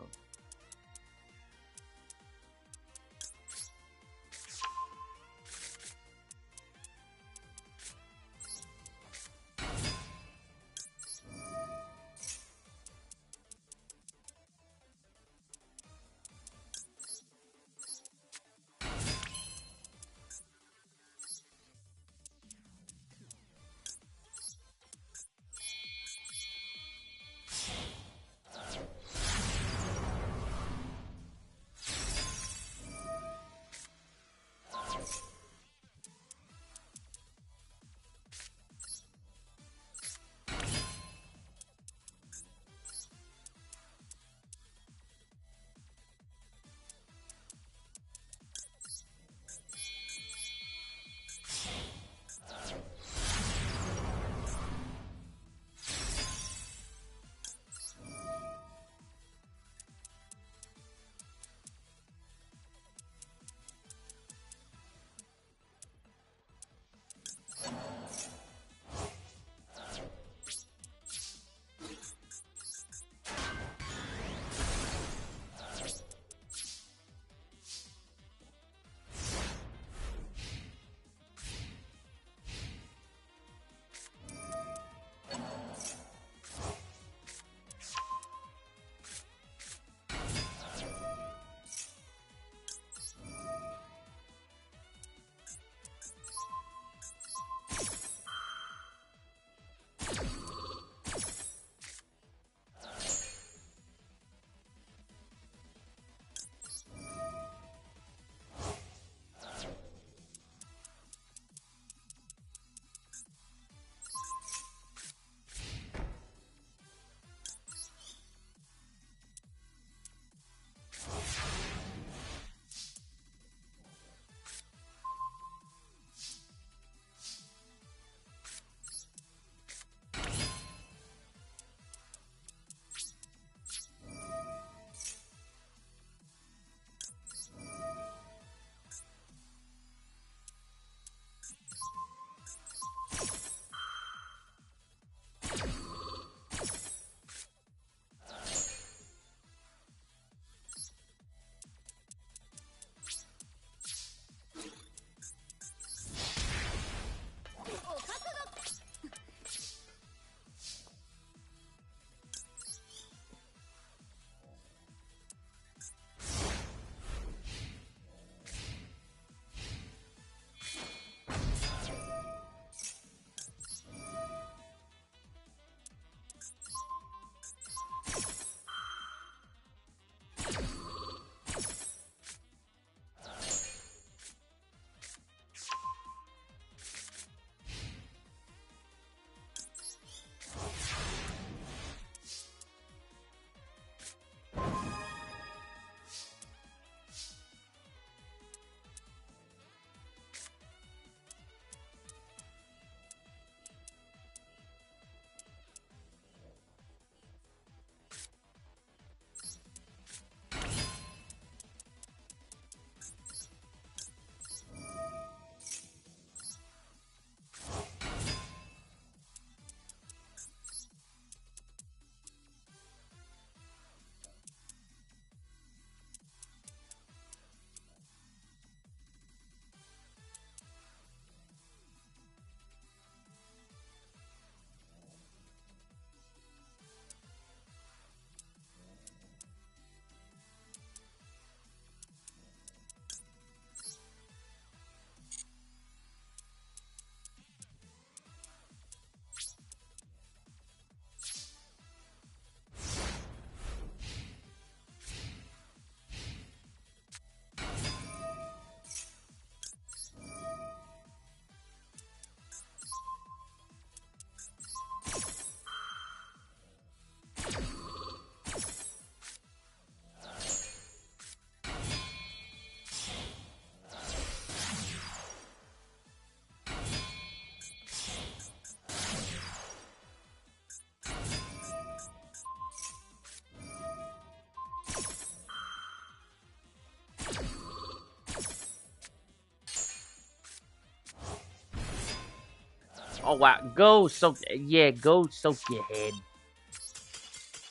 Oh wow, go soak. Yeah, go soak your head.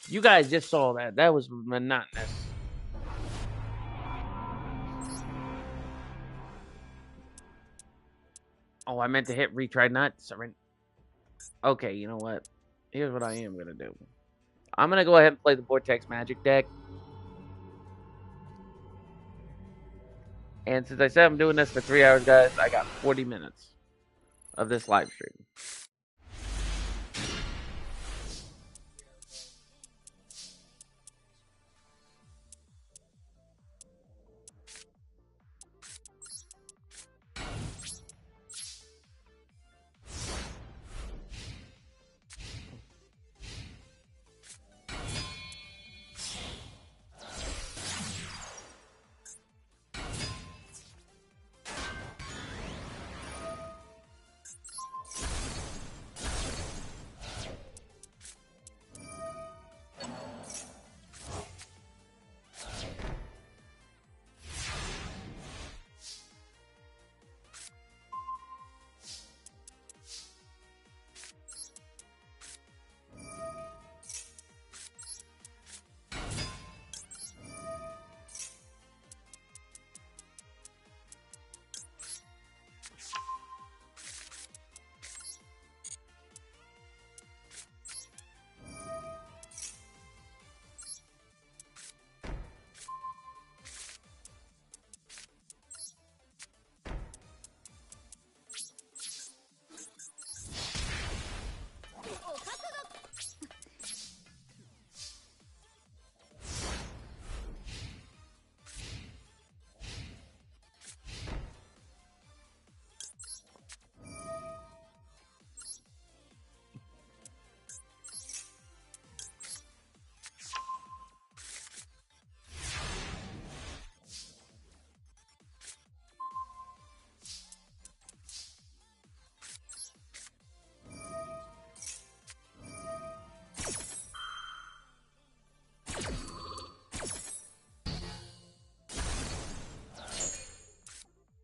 You guys just saw that. That was monotonous. Oh, I meant to hit retry, not surrender. Okay, you know what? Here's what I am gonna do. I'm gonna go ahead and play the Vortex Magic deck. And since I said I'm doing this for 3 hours, guys, I got 40 minutes of this live stream.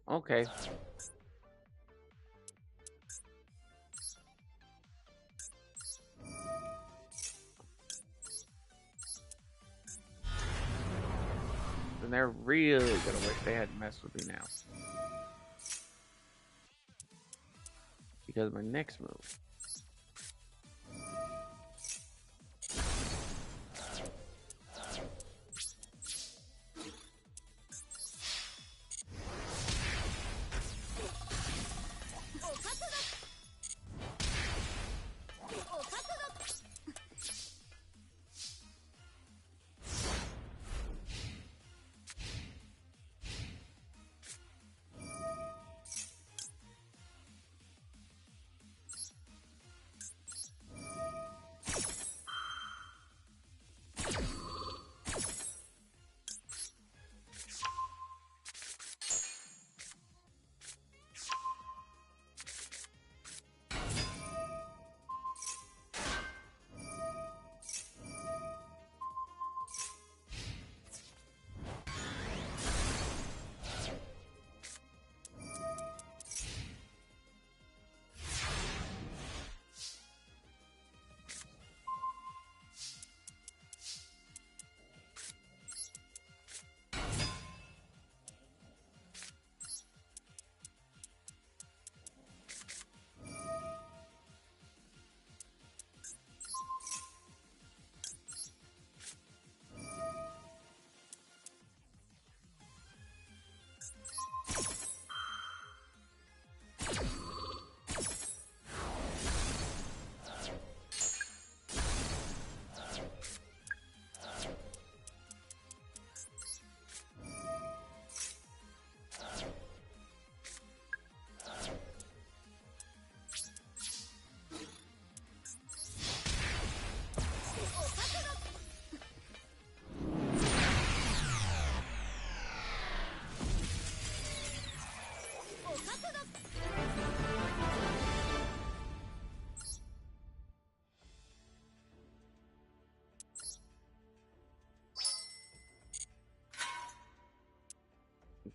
Okay. And they're really gonna wish they hadn't messed with me now. Because my next move.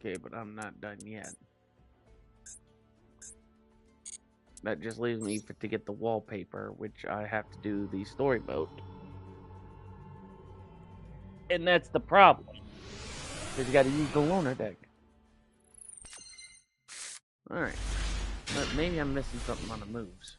Okay, but I'm not done yet. That just leaves me to get the wallpaper, which I have to do the story mode. And that's the problem. Because you got to use the loner deck. Alright. But maybe I'm missing something on the moves.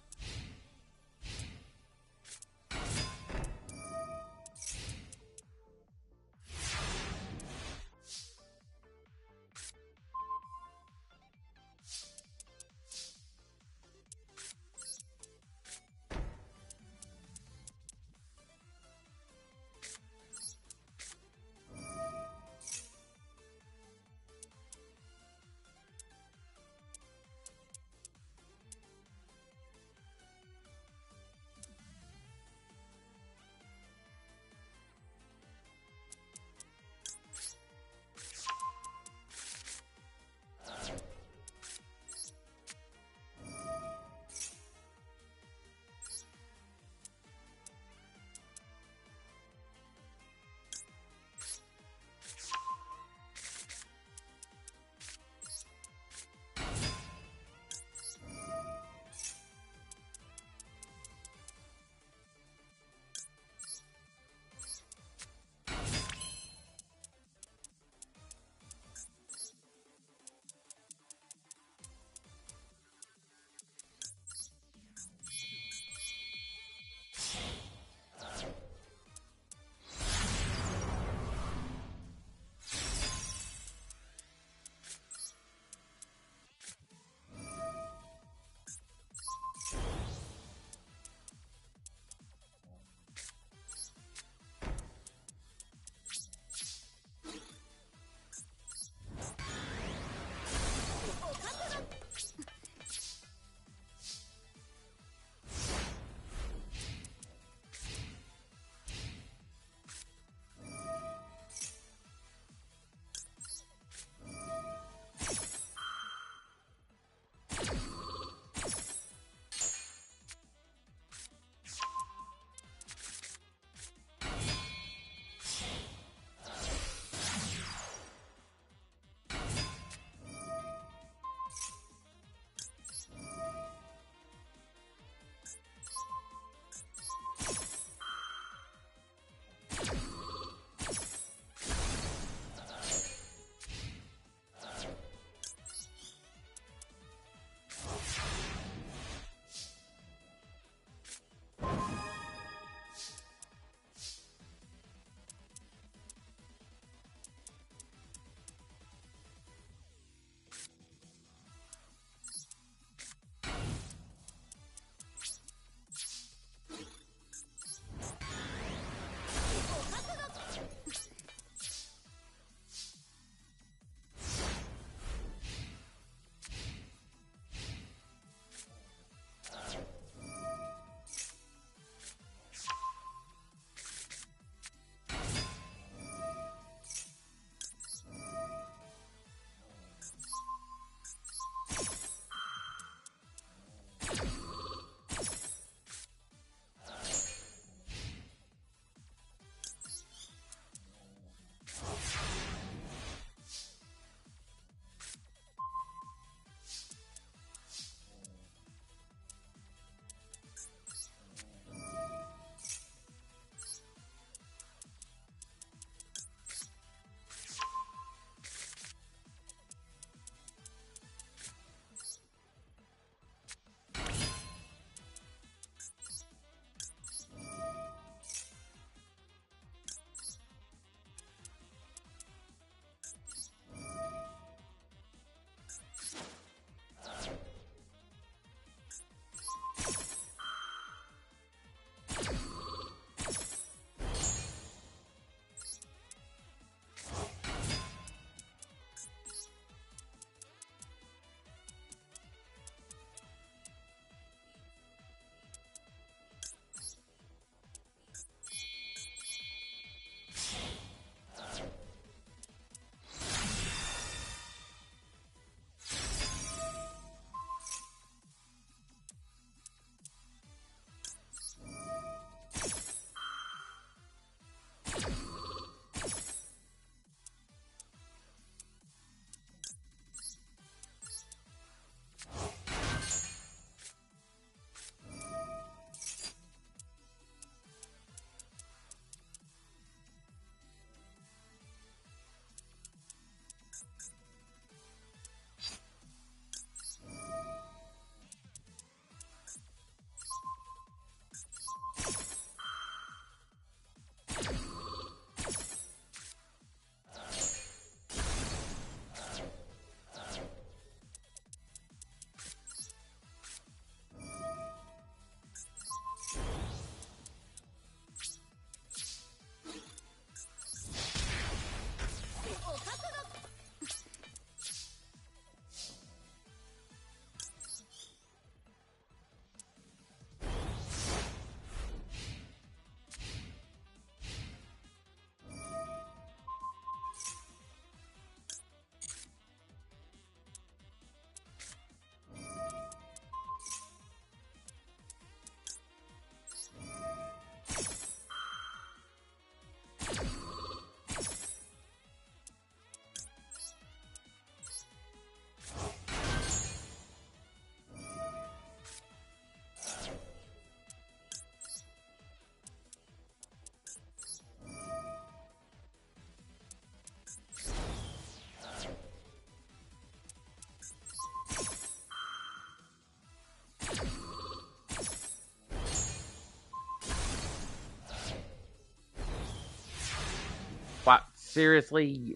Seriously?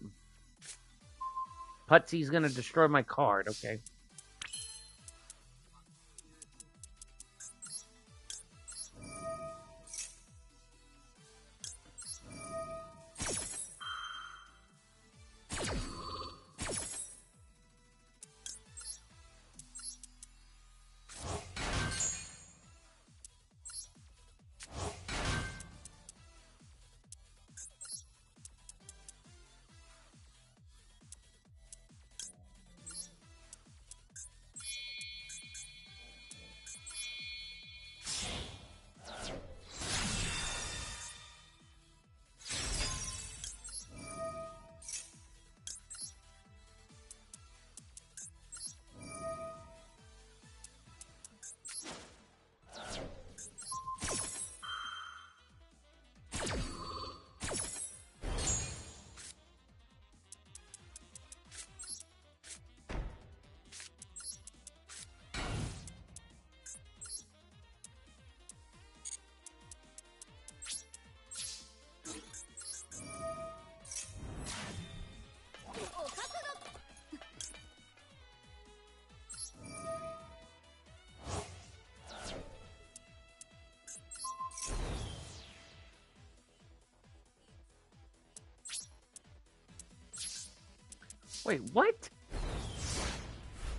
Putsy's gonna destroy my card, okay. Wait, what?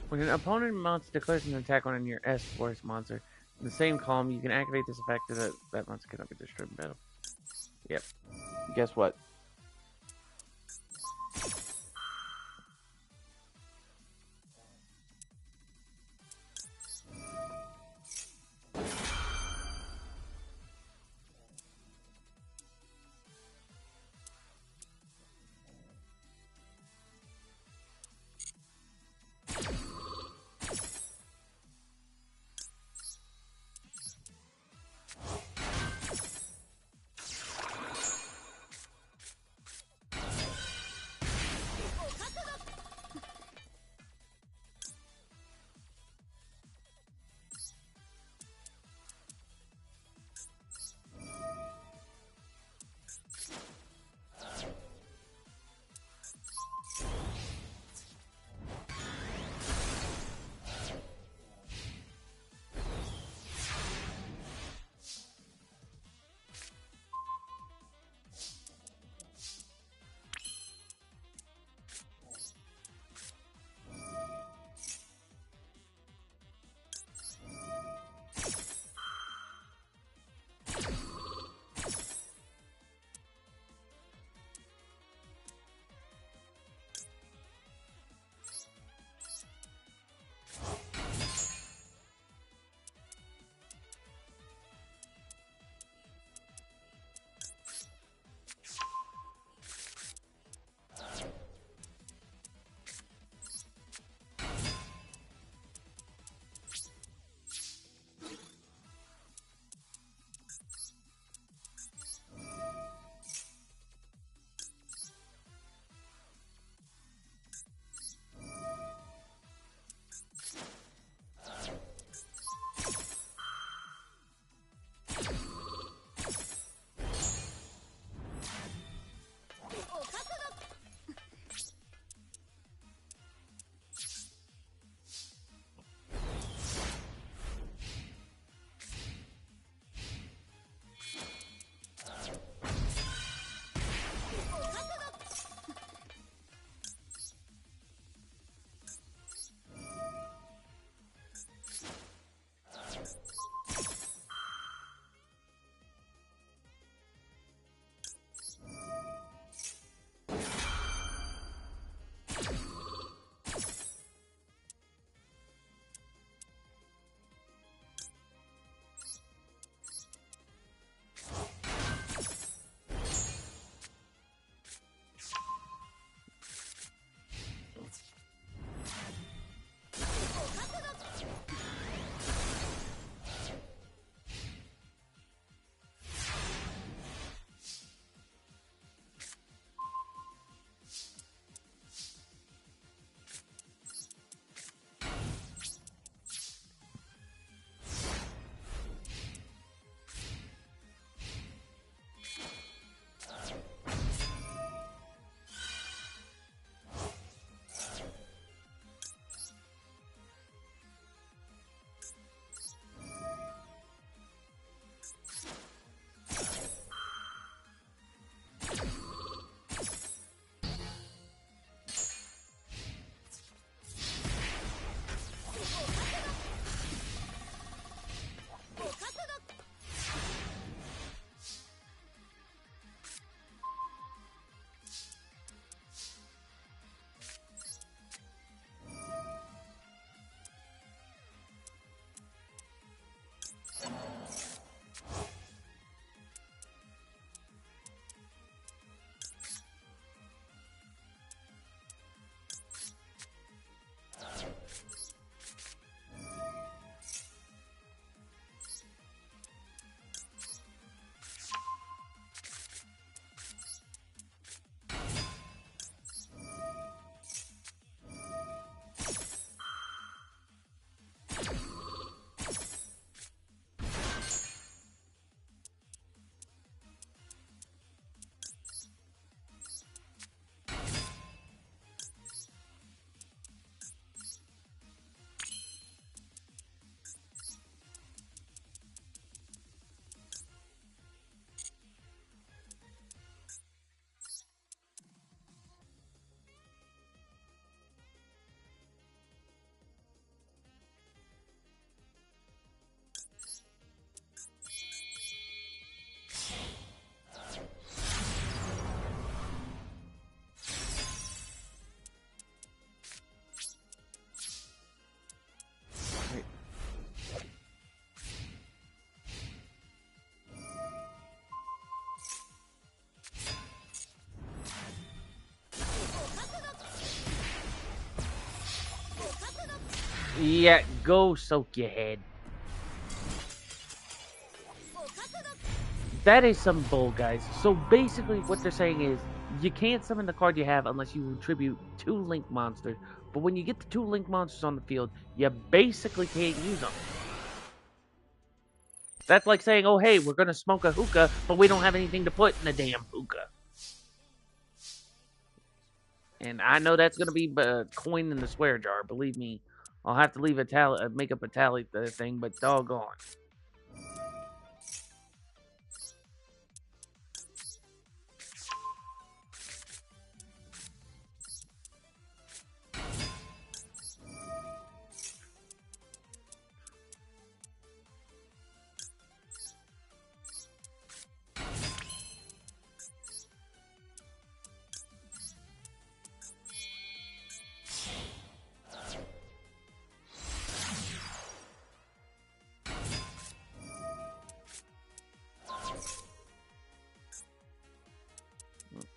When an opponent monster declares an attack on your S force monster in the same column, you can activate this effect so that monster cannot be destroyed in battle. Yep. Guess what? Yeah, go soak your head. That is some bull, guys. So basically, what they're saying is you can't summon the card you have unless you tribute 2 Link monsters. But when you get the 2 Link monsters on the field, you basically can't use them. That's like saying, oh, hey, we're going to smoke a hookah, but we don't have anything to put in the damn hookah. And I know that's going to be a coin in the swear jar. Believe me, I'll have to leave a tally, make up a tally thing, but doggone.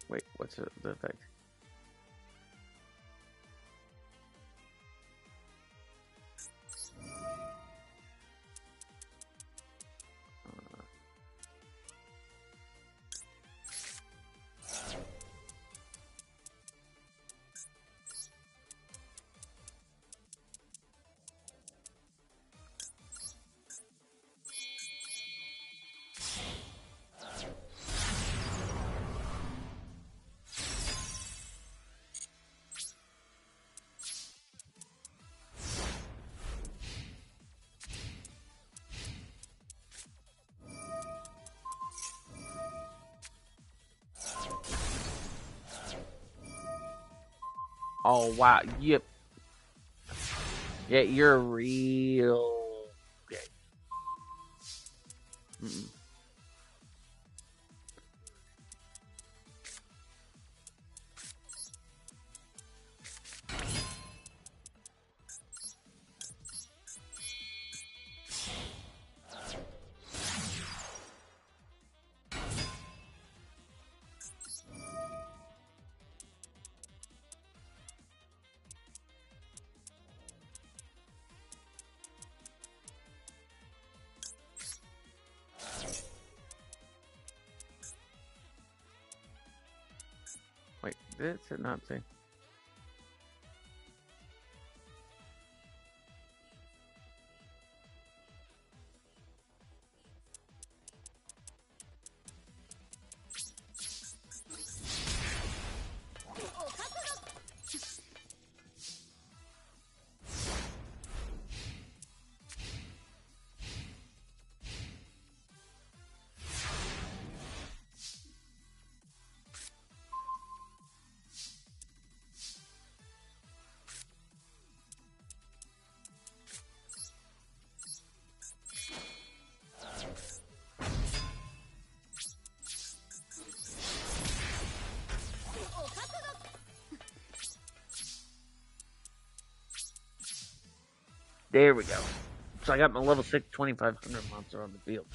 Wait, what's the effect? Oh, wow. Yep. Yeah, you're real. Okay. Mm-mm. Wait, did it not say? There we go. So I got my level 6 2500 monster on the field.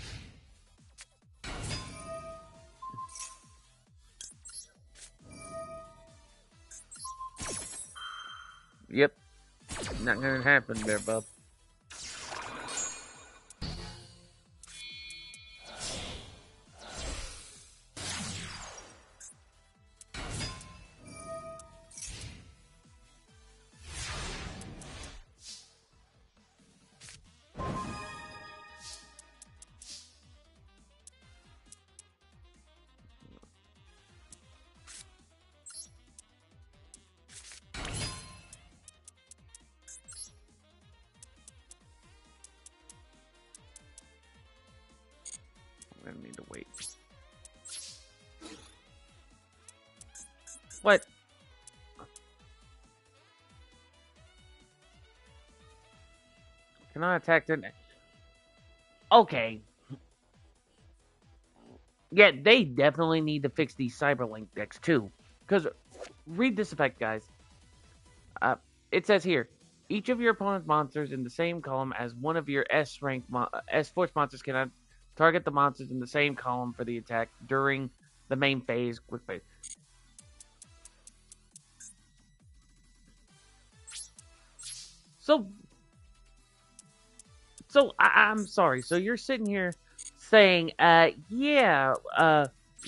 Yep. Not gonna happen there, bub. I'm gonna need to wait. What? Can I attack the... Okay. Yeah, they definitely need to fix these Cyberlink decks, too. Because, read this effect, guys. It says here, each of your opponent's monsters in the same column as one of your S force monsters cannot target the monsters in the same column for the attack during the main phase. Quick phase. So So I'm sorry. So you're sitting here saying, yeah,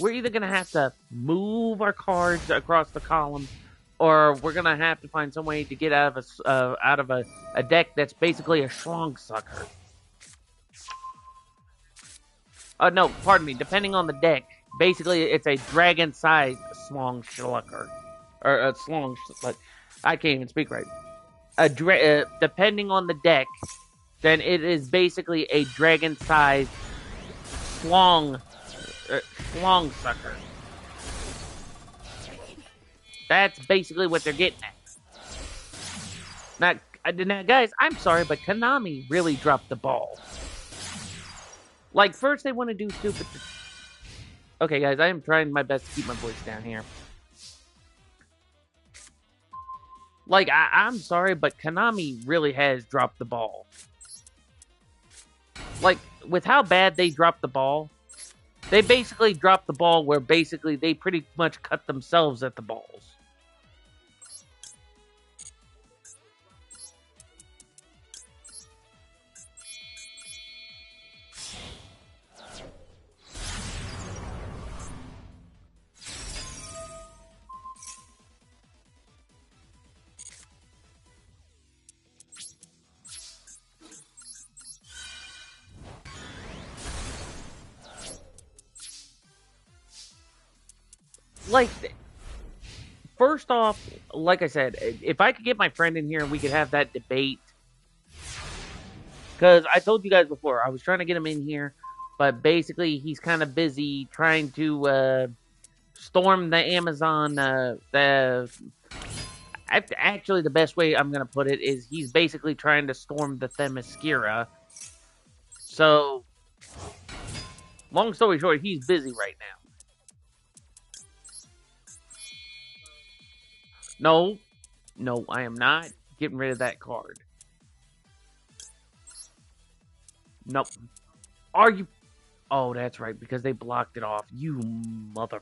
we're either gonna have to move our cards across the column, or we're gonna have to find some way to get out of a deck that's basically a schlong sucker. No, pardon me. Depending on the deck, basically it's a dragon-sized slong schlucker, or a slong. But I can't even speak right. Depending on the deck, then it is basically a dragon-sized slong, slong sucker. That's basically what they're getting at. Now, guys, I'm sorry, but Konami really dropped the ball. Like, first they want to do stupid. Okay, guys, I am trying my best to keep my voice down here. Like, I'm sorry, but Konami really has dropped the ball. Like, with how bad they dropped the ball, they basically dropped the ball where basically they pretty much cut themselves at the balls. Like, first off, like I said, if I could get my friend in here and we could have that debate, because I told you guys before, I was trying to get him in here, but basically he's kind of busy trying to storm the Amazon. Actually, the best way I'm going to put it is he's basically trying to storm the Themyscira. So, long story short, he's busy right now. No, I am not getting rid of that card. Nope. Are you? Oh, that's right, because they blocked it off. You mother.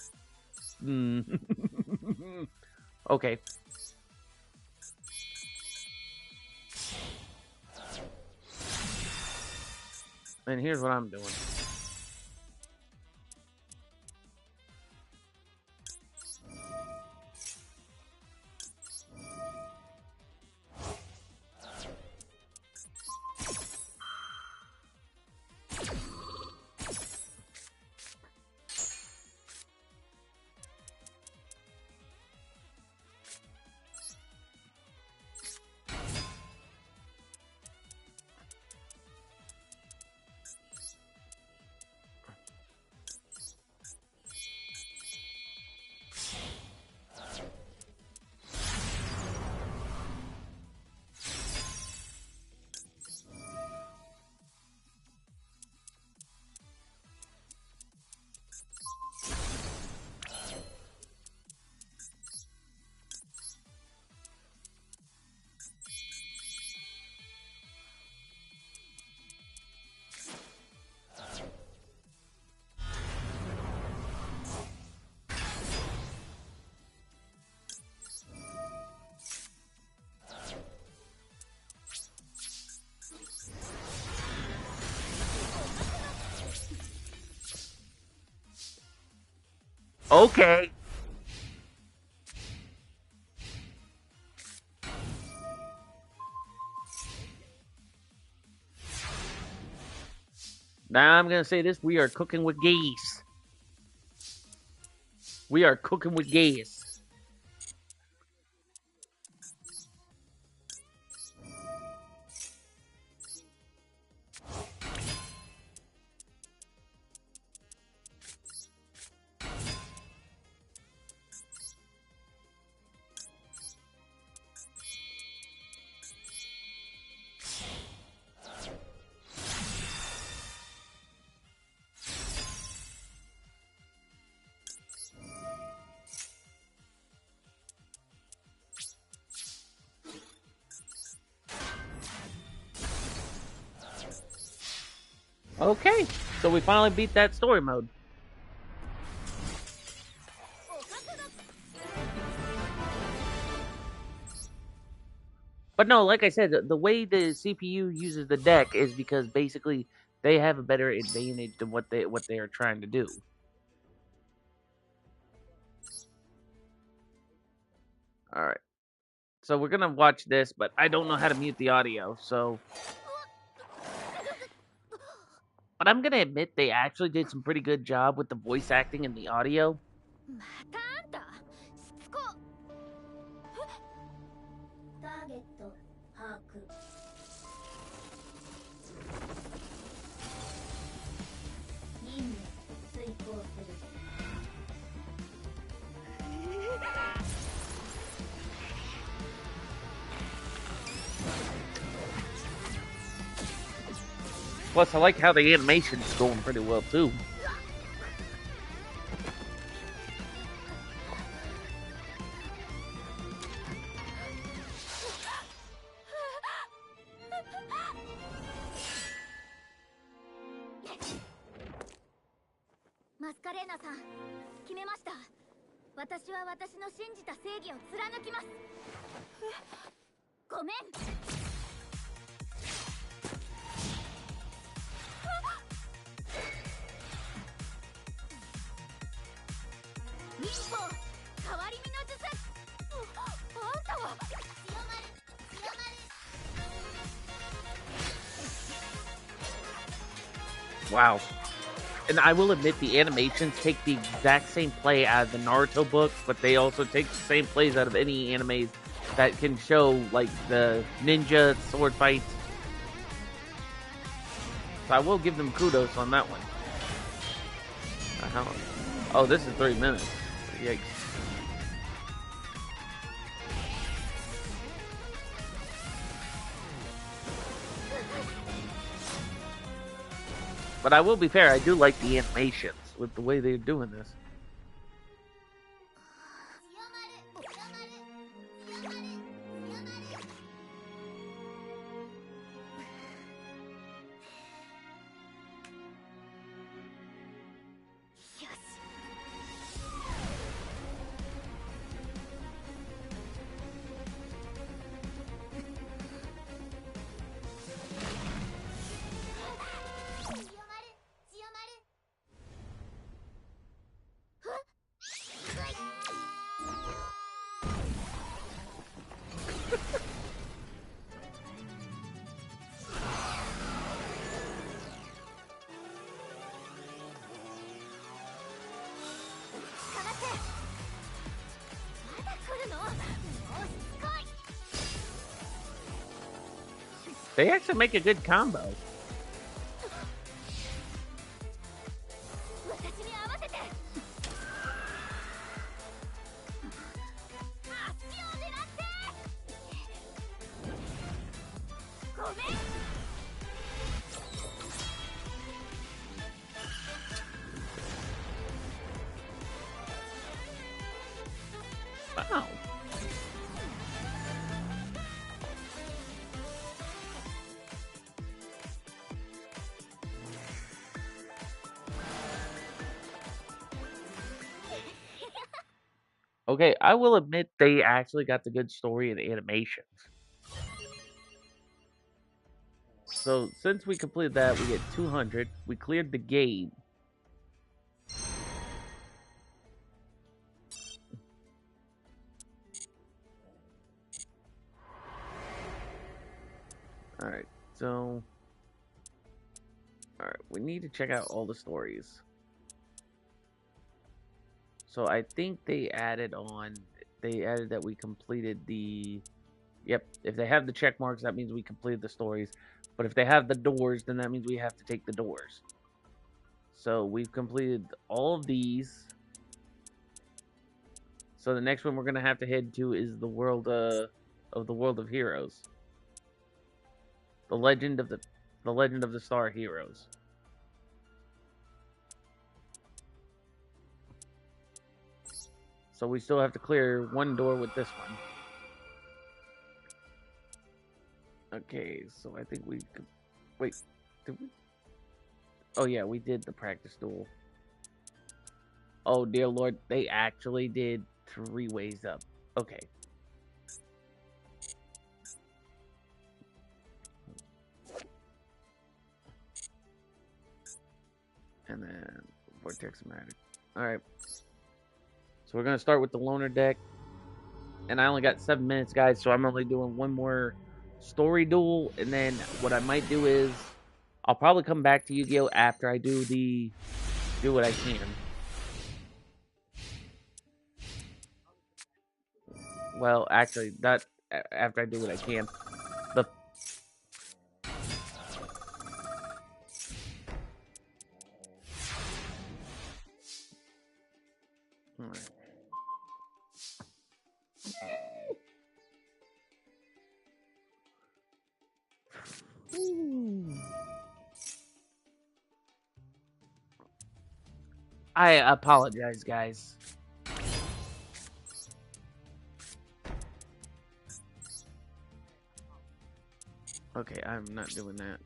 Okay. And here's what I'm doing. Okay. Now I'm going to say this. We are cooking with geese. We are cooking with geese. Okay, so we finally beat that story mode. But no, like I said, the way the CPU uses the deck is because basically they have a better advantage than what they are trying to do. All right. So we're gonna watch this, but I don't know how to mute the audio. So, but I'm gonna admit they actually did some pretty good job with the voice acting and the audio. またあんたしつこターゲット把握任務遂行する Plus, I like how the animation's going pretty well too.マスカレーナさん決めました私は私の信じた正義を貫きますごめん忍法変わり身の術あんたは強まる強まる Wow. And I will admit the animations take the exact same play out of the Naruto books, but they also take the same plays out of any animes that can show like the ninja sword fights. So I will give them kudos on that one. Oh, this is 3 minutes. Yikes. But I will be fair, I do like the animations with the way they're doing this. They actually make a good combo. Wow. Okay, I will admit they actually got the good story and animations. So since we completed that, we get 200. We cleared the game. Alright, so... Alright, we need to check out all the stories. So I think they added that we completed the... Yep, if they have the check marks, that means we completed the stories. But if they have the doors, then that means we have to take the doors. So we've completed all of these. So the next one we're gonna have to head to is the world of heroes. The legend of the Star Heroes. So we still have to clear one door with this one. Okay, so I think we could wait. Did we? Oh yeah, we did the practice duel. Oh dear lord, they actually did 3 ways up. Okay. and then Vortex Magic. Alright. So we're gonna start with the loner deck. And I only got 7 minutes, guys, so I'm only doing one more story duel, and then what I might do is I'll probably come back to Yu-Gi-Oh after I do the do what I can. Well, actually, not after I do what I can. The Alright. I apologize, guys. Okay, I'm not doing that.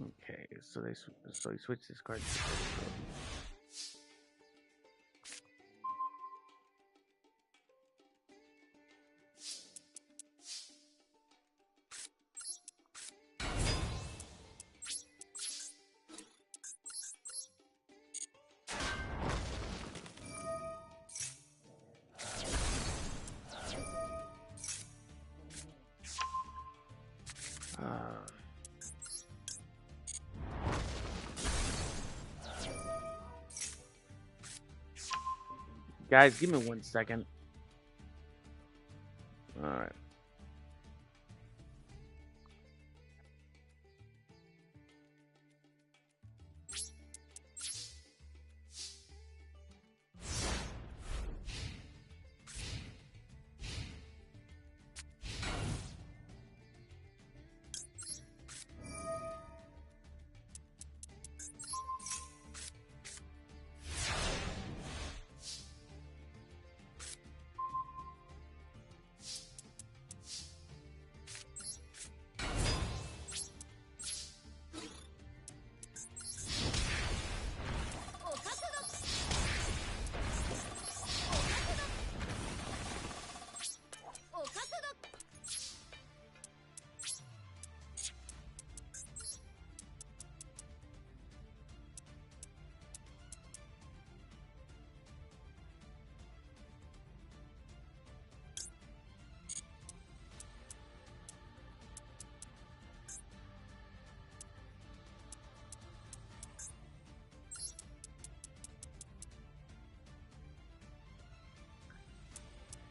Okay, so he switched his card. Uh, guys, give me 1 second. All right.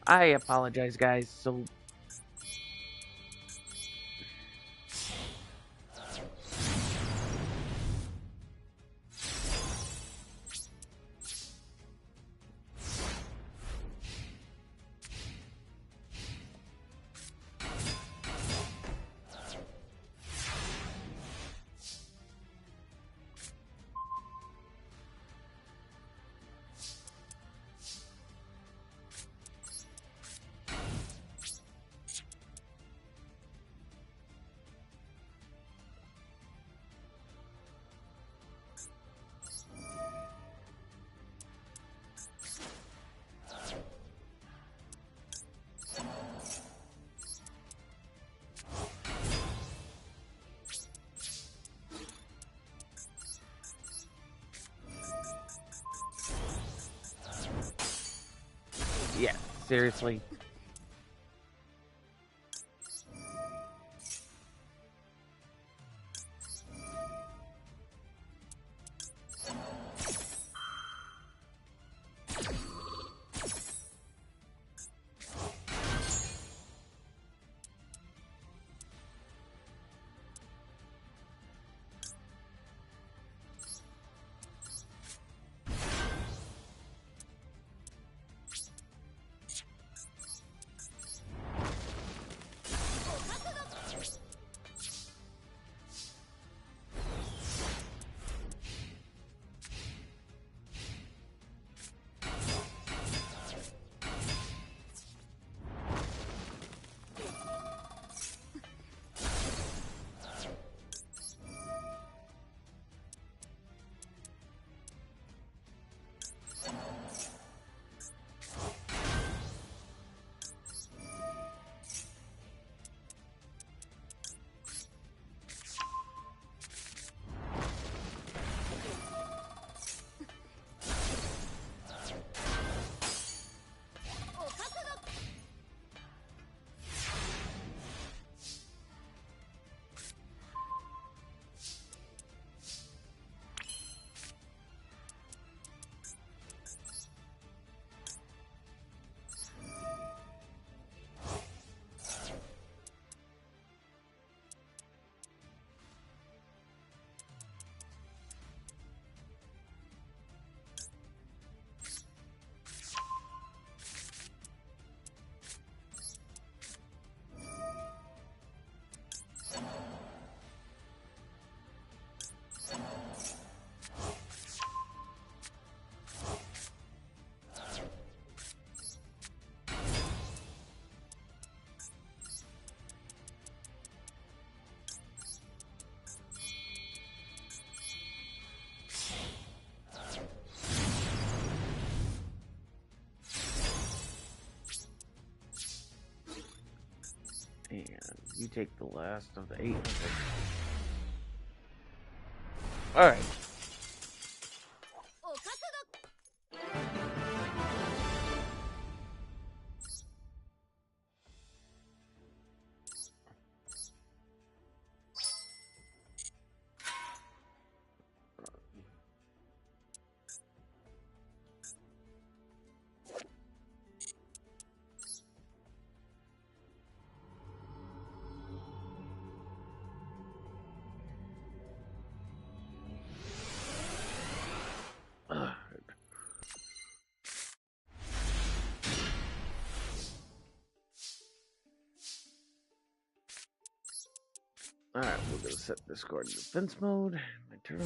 I apologize, guys. So Seriously. And you take the last of the 8. Alright. Alright, we're going to set this card in defense mode. My turn.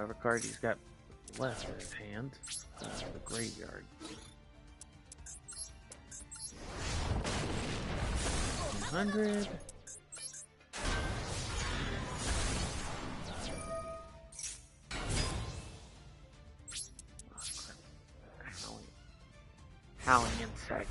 whatever card he's got left in his hand. The graveyard. 100. Howling insect.